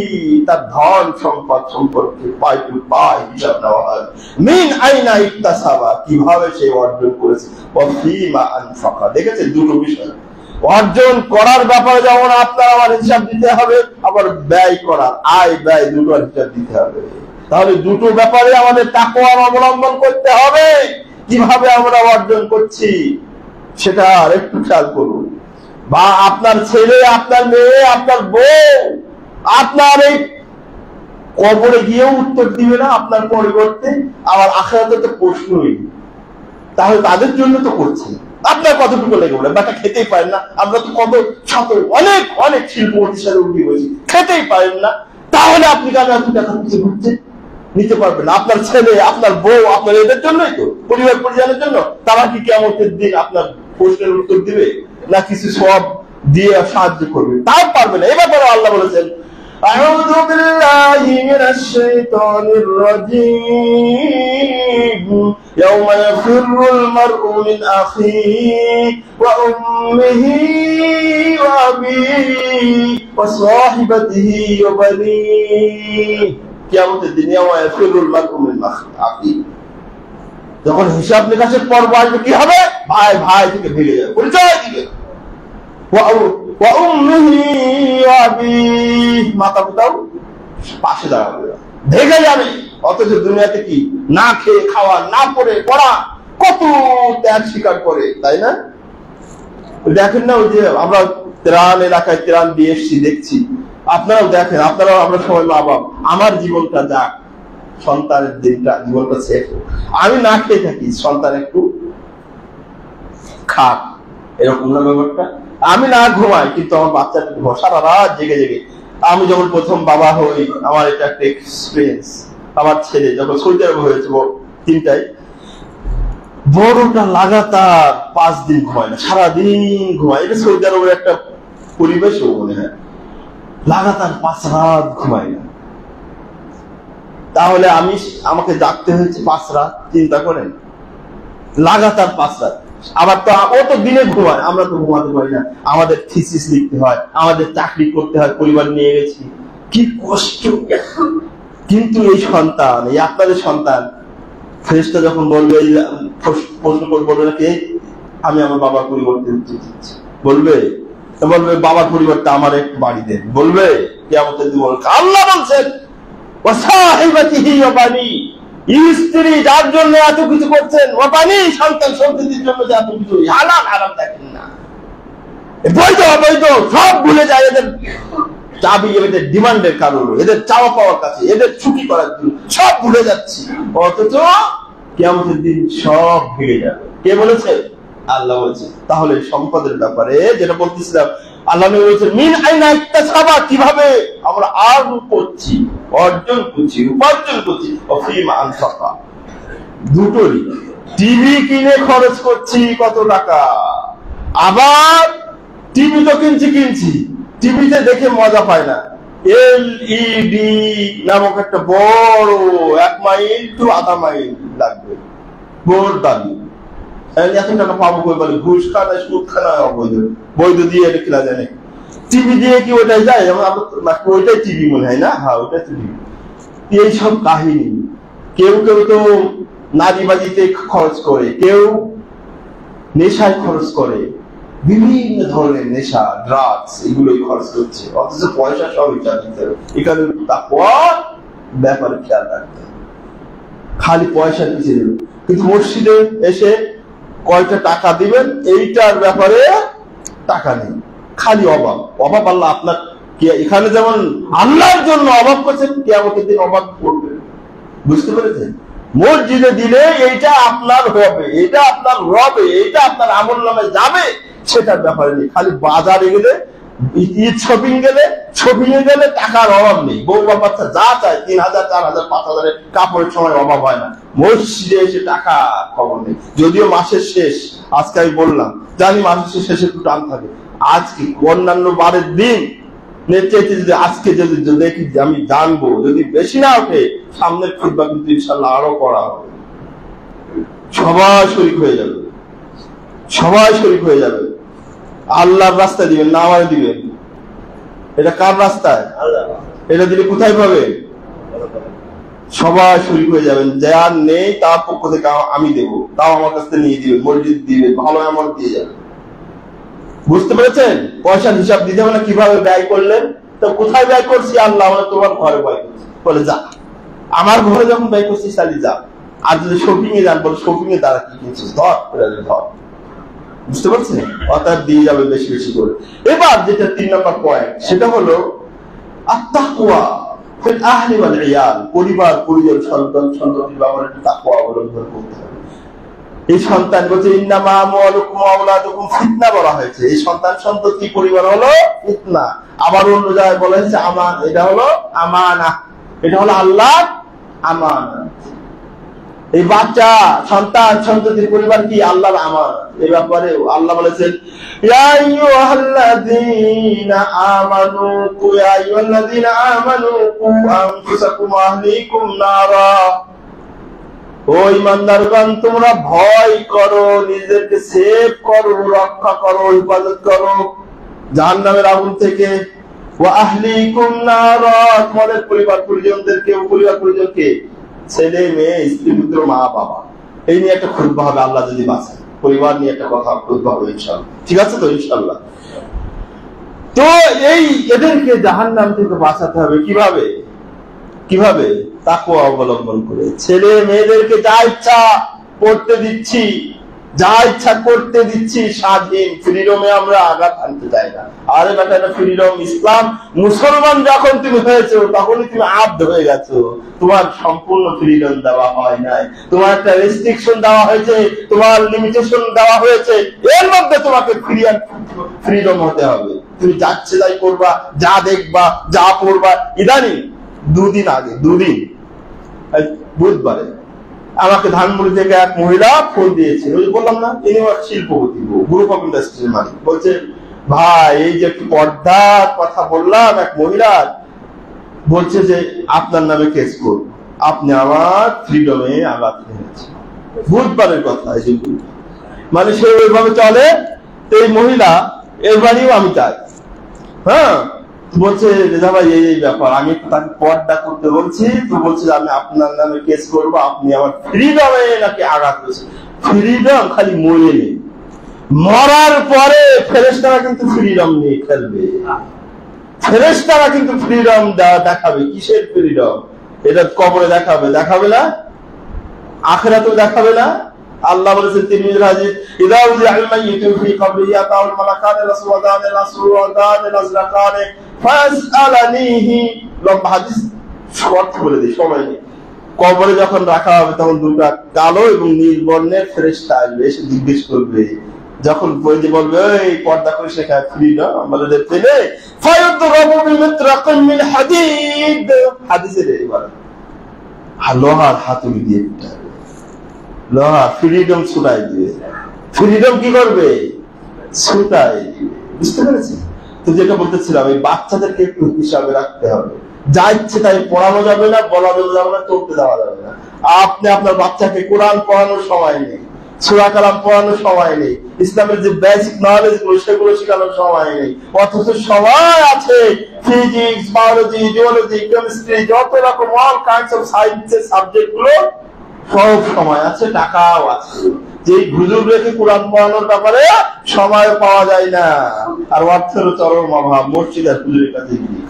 তার ধন সম্পদ সম্পর্কে পাই টু পাই হিসাব দেওয়া হয়। মিন আইনা ইকতাসাবা, কিভাবে সে অর্জন করেছে, ওয়া ফিমা আনফাকা। দেখেছেন দুটো বিষয়, অর্জন করার ব্যাপারে যেমন আপনার আমার হিসাব দিতে হবে, আবার ব্যয় করার, আয় ব্যয় দুটোর হিসাব দিতে হবে। তাহলে দুটো ব্যাপারে আমাদের তাকওয়া অবলম্বন করতে হবে। কিভাবে আমরা অর্জন করছি সেটা আর একটু খেয়াল করুন। বা আপনার ছেলে, আপনার মেয়ে, আপনার বউ আপনার এই কবরে গিয়েও উত্তর দিবে না আপনার পরিবর্তে, আবার আখিরাতে তো প্রশ্নই। তাহলে তাদের জন্য তো করছেন, আপনার কতটুকু লেগে বলে বাটা খেতেই পারেন না। আমরা তো কত শত অনেক অনেক শিল্প প্রতিষ্ঠানে উঠে বসি, খেতেই পারেন না। তাহলে আপনি কেন এত টাকা কিছু ঘুরছেন? নিতে পারবেন না। আপনার ছেলে, আপনার বউ, আপনার এদের জন্যই তো, পরিবার পরিজনের জন্য। তারা কি কিয়ামতের দিন আপনার প্রশ্নের উত্তর দিবে না কিছু সব দিয়ে সাহায্য করবে? তাও পারবে না। এই ব্যাপারে আল্লাহ বলেছেন, আউযু বিল্লাহি মিনাশ শাইতানির রাজীম, ইয়াওমা ইয়াফিরুল মার'উ মিন আখিহি ওয়া উম্মিহি ওয়া আবিহি ওয়া সাহিবাতিহি ওয়া বানিহি। কিয়ামতের দিন ইয়াওমা ইয়াফিরুল মার'উ মিন আখিহি, যখন হিসাব নিকাশের পর্ব আসবে, কি হবে? ভাই ভাই থেকে ভেঙে যাবে, পরিচয় দিবে। মাতা পিতাও পাশে দাঁড়াবে, ভেঙে যাবে। অথচ দুনিয়াতে কি না খেয়ে খাওয়া, না পড়ে পড়া, কত ত্যাগ স্বীকার করে, তাই না? দেখেন না, ওই যে আমরা ত্রাণ এলাকায় ত্রাণ দিয়ে এসছি, দেখছি। আপনারাও দেখেন, আপনারাও, আমরা সবাই মা বাপ। আমার জীবনটা যাক, সন্তানের দিনটা, জীবনটা সেফ। আমি না খেয়ে থাকি, সন্তান একটু খাক, এরকম না ব্যাপারটা। আমি না ঘুমাই, কিন্তু আমার বাচ্চাটা সারা রাত জেগে জেগে। আমি যখন প্রথম বাবা হই, আমার এটা একটা এক্সপিরিয়েন্স। আমার ছেলে যখন সৌদি আরবে হয়েছে 3টায়, বড়টা লাগাতার 5 দিন ঘুমায় না, সারাদিন ঘুমায়। এটা সৌদি আরবের একটা পরিবেশও মনে হয়, লাগাতার 5 রাত ঘুমায় না। তাহলে আমাকে জাগতে হয়েছে 5 রাত, চিন্তা করেন, লাগাতার 5 রাত। আবার তো ও তো দিনে ঘুমায়, আমরা তো ঘুমাতে পারি না। আমাদের থিসিস লিখতে হয়, আমাদের চাকরি করতে হয়, পরিবার নিয়ে গেছি, কি কষ্ট। কিন্তু এই সন্তান, এই আপনাদের সন্তান, ফেরেশতা যখন বলবে, প্রশ্ন করবে নাকি, আমি আমার বাবার পরিবর্তে বলবে বাবার পরিবর্তে আমার একটু বাড়ি দেন, বলবে কিয়ামতের দিন বলবে। আল্লাহ বলছেন, ওয়া সাহিবাতিহি ওয়া বানি, স্ত্রী যার জন্য এত কিছু করছেন, ও বানি, সন্তান সন্ততির জন্য যে এত কিছু, হালাল হারাম দেখেন না, বৈধ অবৈধ সব ভুলে যায়। এদের চাবি, এদের ডিমান্ডের কারণে, এদের চাওয়া পাওয়ার কাছে, এদের ছুটি করার জন্য সব ভুলে যাচ্ছি। অথচ কিয়ামতের দিন সব ভেঙে যাবে। কে বলেছে? আল্লাহ বলেছে। তাহলে সম্পদের ব্যাপারে যেটা বলতেছিলাম, আল্লাহ বলেছেন মিন আইনা ইকতাসাবা, কিভাবে আমরা আর্ন করছি, অর্জন করছি, উপার্জন করছি। অফিমা আনফাকা, দুটোরই। টিভি কিনে খরচ করছি কত টাকা, আবার টিভি তো কিনছি, টিভিতে দেখে মজা পায় না। LED নামক একটা বড় 1 মাইল টু আধা মাইল লাগবে, বড় দামি। এত টাকা পাবো কই বলে ঘুষ খানা সুদ খানা অবৈধ, বৈধ দিয়ে এটা কিনা জানে। টিভি দিয়ে কি ওটাই যায়? ওইটাই টিভি মনে হয় না? হ্যাঁ ওটাই টিভি। এইসব কাহিনী। কেউ কেউ তো নারীবাজিতে খরচ করে, কেউ নেশায় খরচ করে, বিভিন্ন ধরনের নেশা, ড্রাগস, এগুলোই খরচ করছে, অথচ পয়সা সব এখানে তাকওয়ার ব্যাপারে খেয়াল রাখতে হবে। খালি পয়সা পিছিয়ে দেবে, কিন্তু মসজিদে এসে কয়টা টাকা দিবেন এইটার ব্যাপারে টাকা নেই, খালি অভাব। অভাব আল্লাহ আপনার এখানে যেমন আল্লাহর জন্য অভাব করছেন, কিয়ামতের দিন অভাব করবেন। বুঝতে পেরেছেন? মসজিদে দিলে এইটা আপনার হবে, এটা আপনার হবে, এইটা আপনার আমল নামে যাবে, সেটার ব্যাপারে নেই। খালি বাজারে গেলে, ঈদ শপিং গেলে, টাকার অভাব নেই। বউ বাচ্চা যা চায় 3,000 4,000 5,000 কাপড়ের সময় অভাব হয় না। মসজিদে এসে টাকা খবর নেই। যদিও মাসের শেষ, আজকে আমি বললাম, জানি মাসের শেষে একটু টান থাকে। আজকে অন্যান্য বারের দিন যদি আজকে যদি দেখি, আমি জানবো যদি বেশি না ওঠে, সামনের খুতবা কিন্তু ইনশাআল্লাহ আরো করা হবে। সবাই শরীক হয়ে যাবে, সবাই শরীক হয়ে যাবে। আল্লাহর রাস্তায় দিবেন না আমারে দিবেন? এটা কার রাস্তায়? এটা দিলে কোথায় পাবে? সবাই শরীক হয়ে যাবেন। যার নেই তার পক্ষ থেকে আমি দেবো, তাও আমার কাছ থেকে নিয়ে দিবে, মসজিদ দিবে, ভালো আমার দিয়ে যাবে। বুঝতে পেরেছেন? পয়সার হিসাব দিতে হবে না, কিভাবে ব্যয় করলেন। তো কোথায় ব্যয় করছি? আল্লাহ তোমার ঘরে ব্যয় করছি, বলে যা। আমার ঘরে যখন ব্যয় করছিস তাহলে যা। আর যদি শপিং এ যান, বলে শপিং এ তারা কি কিনছিস, ধর ধর। বুঝতে পারছেন? অর্থাৎ দিয়ে যাবে বেশি বেশি করে। এবার যেটা 3 নম্বর পয়েন্ট, সেটা হলো আত-তাকওয়া ফিল আহলি ওয়াল ইয়াল। পরিবার, পরিজন, সন্তানের ব্যাপারে একটু তাকওয়া অবলম্বন করতে হবে। এই সন্তান বলছে ইন্নামা আমওয়ালুকুম ওয়া আওলাদুকুম ফিতনা বলা হয়েছে। এই সন্তান সন্ততি পরিবার হলো ফিতনা। আবার অন্য জায়গায় বলা হয়েছে আমান, এটা হলো আমানা, এটা হলো আল্লাহর আমানত। এই বাচ্চা, সন্তান, সন্ততির পরিবার কি? আল্লাহর আমানত। এই ব্যাপারে আল্লাহ বলেছেন ইয়া আইয়ুহাল্লাযীনা আমানু কু আনফুসাকুম ওয়া আহলিকুম নারা। ও ঈমানদারগণ, তোমরা ভয় করো, নিজেদেরকে সেভ করো, রক্ষা করো, হেফাজত করো জাহান্নামের আগুন থেকে। ওয়া আহলিকুম নারা, তোমাদের পরিবার পরিজনদেরকে, পরিবার পরিজনকে, ছেলে মেয়ে, স্ত্রী পুত্র, মা বাবা। এই নিয়ে একটা খুতবা হবে আল্লাহ যদি বাঁচায়, পরিবার নিয়ে একটা কথা খুতবা হবে ইনশাআল্লাহ। ঠিক আছে তো? ইনশাআল্লাহ। তো এদেরকে জাহান্নাম থেকে বাঁচাতে হবে কিভাবে? কিভাবে? তাকওয়া অবলম্বন করে। ছেলে মেয়েদেরকে যা ইচ্ছা পড়তে দিচ্ছি, যা ইচ্ছা করতে দিচ্ছি, স্বাধীন ফ্রিডমে আমরা আঘাত আনতে চাই না। আরে বেটা, এটা ফ্রিডম। ইসলাম মুসলমান যখন তুমি হয়েছো তখনই তুমি আবদ্ধ হয়ে গেছো, তোমার সম্পূর্ণ ফ্রিডম দেওয়া হয় নাই, তোমার একটা রেস্ট্রিকশন দেওয়া হয়েছে, তোমার লিমিটেশন দেওয়া হয়েছে। এর মধ্যে তোমাকে ফ্রিডম হতে হবে। তুমি যাচ্ছে তাই করবা, যা দেখবা, যা পড়বা। ইদানিং 2 দিন আগে, 2 দিন বুধবারে আমাকে ধানমন্ডি থেকে এক মহিলা ফোন দিয়েছে। ওই বললাম না, তিনি শিল্পপতি, গ্রুপ অফ ইন্ডাস্ট্রির মালিক। বলছে ভাই, এই যে একটু পর্দার কথা বললাম, এক মহিলা বলছে যে আপনার নামে কেস করব, আপনি আমার ফ্রিডমে আঘাত এনেছেন। বুধবারের কথা। এই যে মানে সে ওইভাবে চলে। তো এই মহিলা, এর বাড়িও আমি চাই। হ্যাঁ, বলছে রেজা ভাই এই ব্যাপার, আমি তাকে পর্দা করতে বলছি, তো বলছে আমি আপনার নামে কেস করবো, আপনি আমার ফ্রিডমে নাকি আঘাত করেছেন। ফ্রিডম খালি মরে নেই, মরার পরে ফেরেশতারা কিন্তু ফ্রিডম নিয়ে খেলবে। ফেরেশতারা কিন্তু ফ্রিডম দেখাবে। কিসের ফ্রিডম? এটা কবরে দেখাবে, দেখাবে না? আখিরাতেও দেখাবে না? আল্লাহ বলেছেন তিরমিজির হাদিস, ইযা উযিআল মাইয়িতু ফি কবরিহি আতাউল মালাকানি রাসূলুল্লাহি নাযরাকানি ফাসআলানিহি। লম্বা হাদিস, শর্ট বলে দিই, সময় নেই। কবরে যখন রাখা হবে তখন 2টা কালো এবং নীল বর্ণের ফেরেশতা আসবে, এসে জিজ্ঞেস করবে। যখন বইতে বলবে এই পর্দা করে শেখা ফ্রিডম আমাদের পেলে, ফায়ুদরাবু বিমিত্রাকিন মিন হাদিদ। হাদিসের ইবারত, লোহার হাতুড়ি দিয়ে পিটাবে। লোহা ফ্রিডম ছুটাই দিবে। ফ্রিডম কি করবে? ছুটাই দিবে। বুঝতে পেরেছেন? তো যেটা বলতেছিলাম, এই বাচ্চাদেরকে একটু হিসাবে রাখতে হবে। যা ইচ্ছে তাই পড়ানো যাবে না, বলানো যাবে না, চলতে দেওয়া যাবে না। আপনি আপনার বাচ্চাকে কোরআন পড়ানোর সময় নেই, সূরা কালাম পড়ানোর সময় নেই, ইসলামের যে বেসিক নলেজ গুলো সেগুলো শেখানোর সময় নেই, অথচ সময় আছে ফিজিক্স, বায়োলজি, জিওলজি, কেমিস্ট্রি, যত রকম অল কাইন্ডস অফ সায়েন্সের সাবজেক্ট গুলো সব সময় আছে, টাকাও আছে। যে হুজুর রেখে কোরআন পড়ানোর ব্যাপারে সময় পাওয়া যায় না, আর অর্থের চরম অভাব। মসজিদ আর হুজুরের কাছে গিয়ে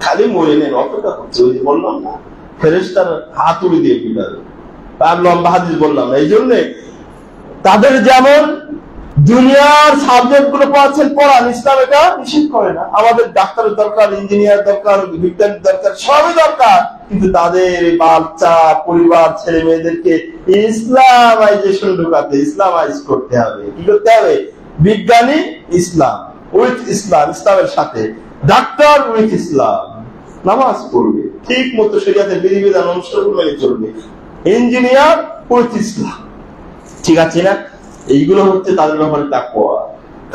খালি মরে নেন অপেক্ষা করছে। ওই যে বললাম না, ফেরেশতার হাতুড়ি দিয়ে পিটাবে। আর লম্বা হাদিস বললাম, এই জন্যে তাদের যেমন দুনিয়ার সাবজেক্ট গুলো পড়াচ্ছেন, পড়ান, ইসলাম এটা নিষেধ করে না। আমাদের ডাক্তারের দরকার, ইঞ্জিনিয়ার দরকার, বিজ্ঞানীর দরকার, সবই দরকার, কিন্তু তাদের বাচ্চা, পরিবার, ছেলে মেয়েদেরকে ইসলামাইজেশন ঢুকাতে, ইসলামাইজ করতে হবে। কি করতে হবে? বিজ্ঞানী ইসলাম, উইথ ইসলাম, ইসলামের সাথে। ডাক্তার উইথ ইসলাম, নামাজ পড়বে, ঠিক মতো শরিয়াতের বিধিবিধান অনুসরণ মেনে চলবে। ইঞ্জিনিয়ার উইথ ইসলাম, ঠিক আছে না? এইগুলো হচ্ছে তাদের ব্যাপারে তাকওয়া।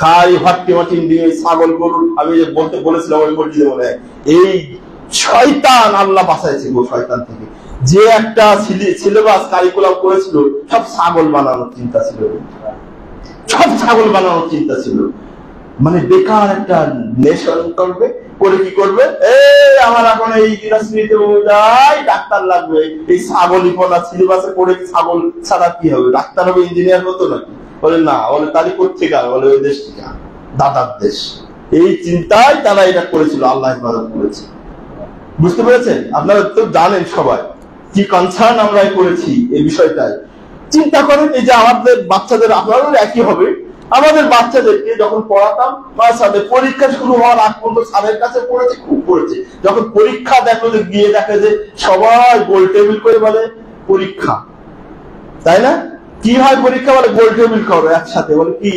খাই ভাট্টি মাটি দিয়ে ছাগল গরুর, আমি যে বলেছিলাম ওই মসজিদে, মনে হয় এই শয়তান, আল্লাহ বাঁচাইছে গো শয়তান থেকে। যে একটা সিলেবাস কারিকুলাম করেছিল, সব ছাগল বানানোর চিন্তা ছিল, সব ছাগল বানানোর চিন্তা ছিল। মানে বেকার একটা নেশন করবে, করে কি করবে? আমার এখন এই ইন্ডাস্ট্রিতে যাই, ডাক্তার লাগবে, এই ছাগলিপনা সিলেবাসে পড়ে ছাগল ছাড়া কি হবে? ডাক্তার হবে, ইঞ্জিনিয়ার হতো নাকি? বলে না, বলে তারই কোথেকে, বলে ওই দেশ থেকে, দাদার দেশ। এই চিন্তায় তারা এটা করেছিল, আল্লাহ ইবাদত করেছে। বুঝতে পেরেছেন? আপনারা তো জানেন সবাই কি কনসার্ন আমরা করেছি এই বিষয়টাই। চিন্তা করেন, এই যে আমাদের বাচ্চাদের, আপনারও একই হবে, আমাদের বাচ্চাদেরকে যখন পড়াতাম, পরীক্ষা শুরু হওয়ার আগ পর্যন্ত স্যারের কাছে পড়েছে, খুব পড়েছে। যখন পরীক্ষা দেখলো, গিয়ে দেখে যে সবাই গোল টেবিল করে বলে পরীক্ষা, তাই না? কি হয় পরীক্ষা? বলে গোল টেবিল করো একসাথে। বলে কি?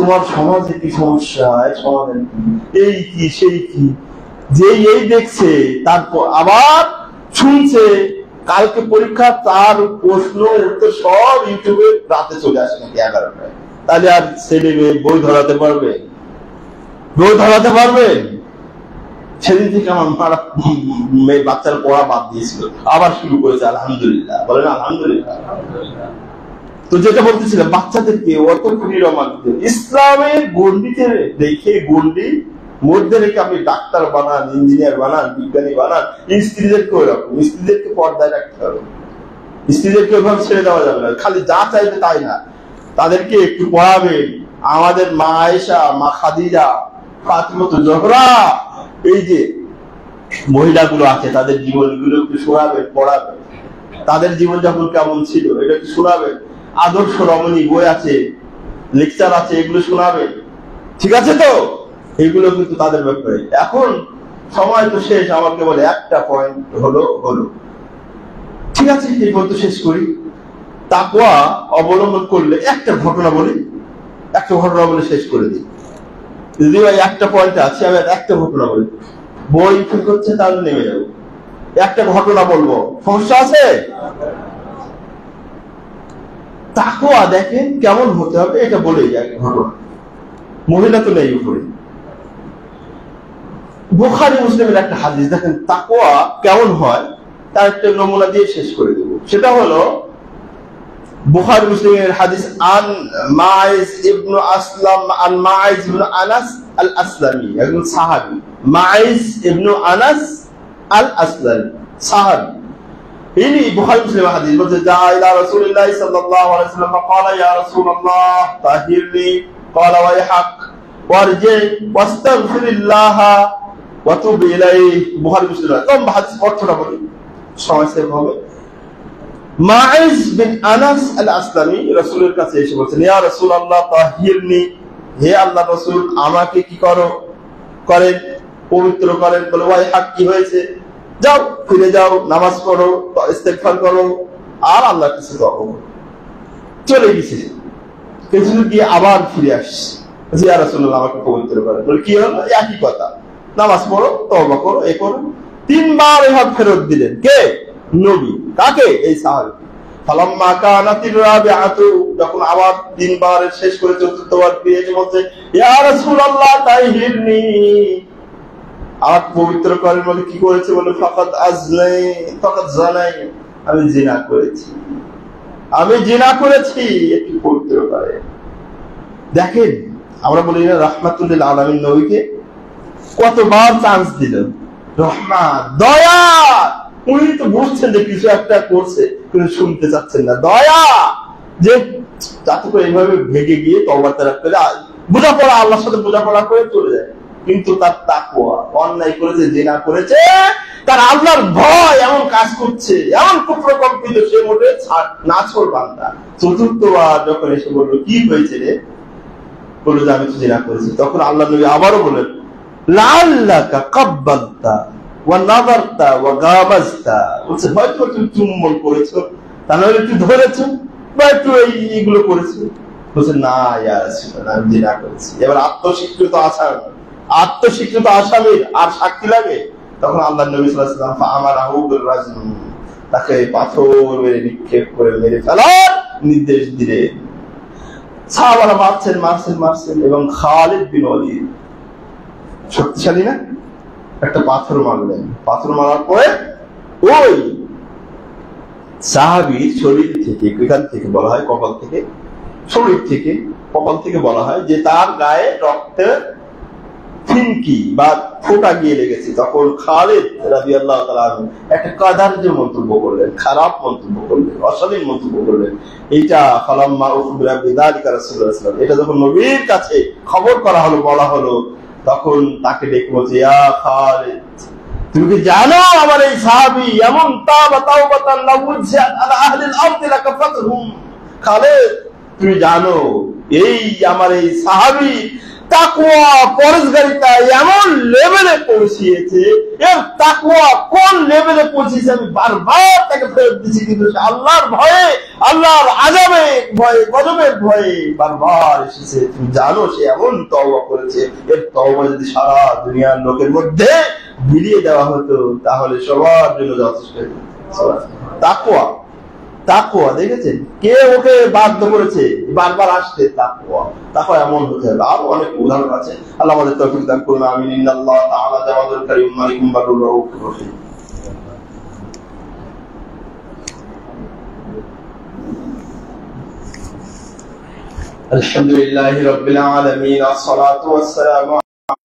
তোমার সমাজে কি সমস্যা, সমাধান কি, এই কি সেই কি, যে এই দেখছে, তারপর আবার শুনছে কালকে পরীক্ষা, তার প্রশ্ন উত্তর সব ইউটিউবে রাতে চলে আসে নাকি 11টায়। তাহলে আর ছেলে মেয়ে বই ধরাতে পারবে? সেদিন থেকে আমার মেয়ে বাচ্চার পড়া বাদ দিয়েছিল, আবার শুরু করেছে। আলহামদুলিল্লাহ, বলেন আলহামদুলিল্লাহ। তো যেটা বলতেছিলাম, বাচ্চাদেরকে অত ফ্রিডম আনতে, ইসলামের গণ্ডিতে দেখে, গণ্ডি মধ্যে রেখে আপনি ডাক্তার বানান, ইঞ্জিনিয়ার বানান, বিজ্ঞানী বানান। স্ত্রীদেরকে ওই রকম, স্ত্রীদেরকে পর্দায় রাখতে হবে, স্ত্রীদেরকে ওইভাবে ছেড়ে দেওয়া যাবে না, খালি যা চাইবে তাই না, তাদেরকে একটু পড়াবেন। আমাদের মা আয়েশা, মা খাদিজা, ফাতিমা জোহরা, এই যে মহিলাগুলো আছে, তাদের জীবনগুলো একটু শোনাবেন, পড়াবেন। তাদের জীবন যাপন কেমন ছিল এটা একটু শোনাবেন। আদর্শ রমণী বই আছে, লেকচার আছে, এগুলো শোনাবেন। ঠিক আছে তো? এগুলো কিন্তু তাদের ব্যাপারে। এখন সময় তো শেষ, আমাকে বলে একটা পয়েন্ট হলো। ঠিক আছে, এই পর্যন্ত শেষ করি। তাকওয়া অবলম্বন করলে একটা ঘটনা বলি, শেষ করে দিই। যদি ওই একটা পয়েন্ট আছে, আমি একটা ঘটনা বলি, বই ঠিক হচ্ছে তাহলে নেমে যাবো। একটা ঘটনা বলবো, সমস্যা আছে? তাকওয়া দেখেন কেমন হতে হবে, এটা বলেই যায়। ঘটনা, মহিলা তো নেই উপরে, বুখারী মুসলিমের একটা হাদিস, দেখেন তাকওয়া কেমন হয় তার একটা নমুনা দিয়ে শেষ করে দেব। সেটা হলো বুখারী মুসলিমের হাদিস, আন মাইজ ইবনে আসলাম, আন মাইজ ইবনে আনাস আল আসলামি, একজন সাহাবী। মাইজ ইবনে আনাস আল আসলামি, সাহাবী। ইনি বুখারী মুসলিমের হাদিস বলতে, যা ইলা রাসূলিল্লাহ সাল্লাল্লাহু আলাইহি ওয়াসাল্লাম ফাকালা ইয়া রাসূলুল্লাহ তাহিরনি, ক্বালা ওয়াইহাক ওয়ারজি ওয়াস্তাগফিরিল্লাহ ওয়া তুব ইলাইহি। বুখারী মুসলিম। লম্বা হাদিস, অর্থটা বলি, সময় সেভ হবে। মাইজ বিন আনাস আল আসলামি রাসূলের কাছে এসে বলছেন, ইয়া রাসূলুল্লাহ তাহিরনি, হে আল্লাহর রাসূল আমাকে কি করেন, পবিত্র করেন। বলে ওয়াইহাক, কি হয়েছে? যাও, ফিরে যাও, নামাজ পড়ো, ইস্তেগফার করো, আর আল্লাহর কাছে দোয়া করো। চলে গেছে, কিছু গিয়ে আবার ফিরে আসছে, ইয়া রাসূলুল্লাহ আমাকে পবিত্র করেন। বলে কি হলো? একই কথা, নামাজ পড়ো, তওবা করো, এ করো। 3 বার এভাবে ফেরত দিলেন। কে? নবী। কাকে? এই সাহাবী। ফালাম্মা কানাতির রাবিআতু, যখন আবার 3 বার শেষ করে চতুর্থবার ফিরে এসে বলছে, ইয়া রাসূলুল্লাহ তাহিরনি, আমাকে পবিত্র করেন। বলে কি করেছে? বলে ফাকাদ জানাই, আমি জিনা করেছি। আমি জিনা করেছি, একটু পড়তে পারে। দেখেন আমরা বলি না রাহমাতুল লিল আলামিন নবীকে কতবার চান্স দিল, রহমা দয়া, উনি তো বুঝছেন যে কিছু একটা করছে কিন্তু শুনতে চাচ্ছেন না, দয়া যে যাতে করে এইভাবে ভেগে গিয়ে তওবা তারাক করে বোঝাপড়া আল্লাহর সাথে বোঝাপড়া করে চলে যায়। কিন্তু তার তাকওয়া, অন্যায় করেছে, জিনা করেছে, তার আল্লাহর ভয় এমন কাজ করছে, এমন কুপ্রকম্পিত, সে মোটে নাছোড় বান্দা। চতুর্থবার যখন এসে বললো কি হয়েছে রে, বললো যে আমি তো জিনা করেছি। তখন আল্লাহ নবী আবারও বললেন লাআল্লাকা কাব্বালতা ওয়া নাযারতা ওয়া গামাজতা, বলছে হয়তো তুমি চুম্বন করেছো, তাহলে একটু ধরেছো বা একটু এইগুলো করেছো। বলছে না ইয়া রাসূলুল্লাহ, আমি জিনা করেছি। এবার আত্মস্বীকৃত আসামির আর সাক্ষী লাগে? তখন আল্লাহ নবী সাল্লাল্লাহু আলাইহি ওয়াসাল্লাম ফাআমারাহু বির-রাজম, তাকে পাথর মেরে নিক্ষেপ করে মেরে ফেলার নির্দেশ দিলেন। সাহাবারা মারছেন এবং খালিদ বিন ওয়ালিদ শক্তিশালী না, একটা পাথর মারলেন। পাথর মারার পরে ওই সাহাবীর শরীর থেকে, এখান থেকে বলা হয় কপাল থেকে, শরীর থেকে কপাল থেকে বলা হয় যে তার গায়ে রক্তের ফিনকি বা ফোঁটা গিয়ে লেগেছে। তখন খালিদ রাদিয়াল্লাহু তাআলা একটা কাদার্য মন্তব্য করলেন, খারাপ মন্তব্য করলেন, অশালীন মন্তব্য করলেন। এইটা ফালাম্মা উখবিরা বিযালিকা রাসূলুল্লাহ সাল্লাল্লাহু আলাইহি ওয়াসাল্লাম, এটা যখন নবীর কাছে খবর করা হলো, বলা হলো, তখন তাকে ডেকে বলছে ইয়া খালিদ, তুমি কি জানো আমার এই সাহাবী এমন তাওবাতান লাউজিআত আলা আহলিল আরদি লাকাফাতহুম। খালিদ তুমি জানো এই আমার এই সাহাবী তাকওয়া পরহেজগারিতা এমন লেভেলে পৌঁছিয়েছে, এর তাকওয়া কোন লেভেলে পৌঁছেছে আমি বারবার তাকে ফেরত দিচ্ছি, কিন্তু আল্লাহর ভয়ে, আল্লাহর আযাবে ভয়ে, গজবের ভয়ে বারবার এসেছে। তুমি জানো সে এমন তওবা করেছে, এর তওবা যদি সারা দুনিয়ার লোকের মধ্যে বিলিয়ে দেওয়া হতো তাহলে সবার জন্য যথেষ্ট। তাকওয়া দেখেছেন, কে ওকে বাধ্য করেছে বারবার আসতে? তাকওয়া এমন হতে হবে। আরো অনেক উদাহরণ আছে। আল্লাহ আমাদের তৌফিক দান করুন, আমিন। ইন্নাল্লাহ তাআলা জাওয়াদুল কারীম মালিকুম বারুর রাউফুর রহিম। আলহামদুলিল্লাহি রাব্বিল আলামিন, আসসালাতু ওয়াসসালামু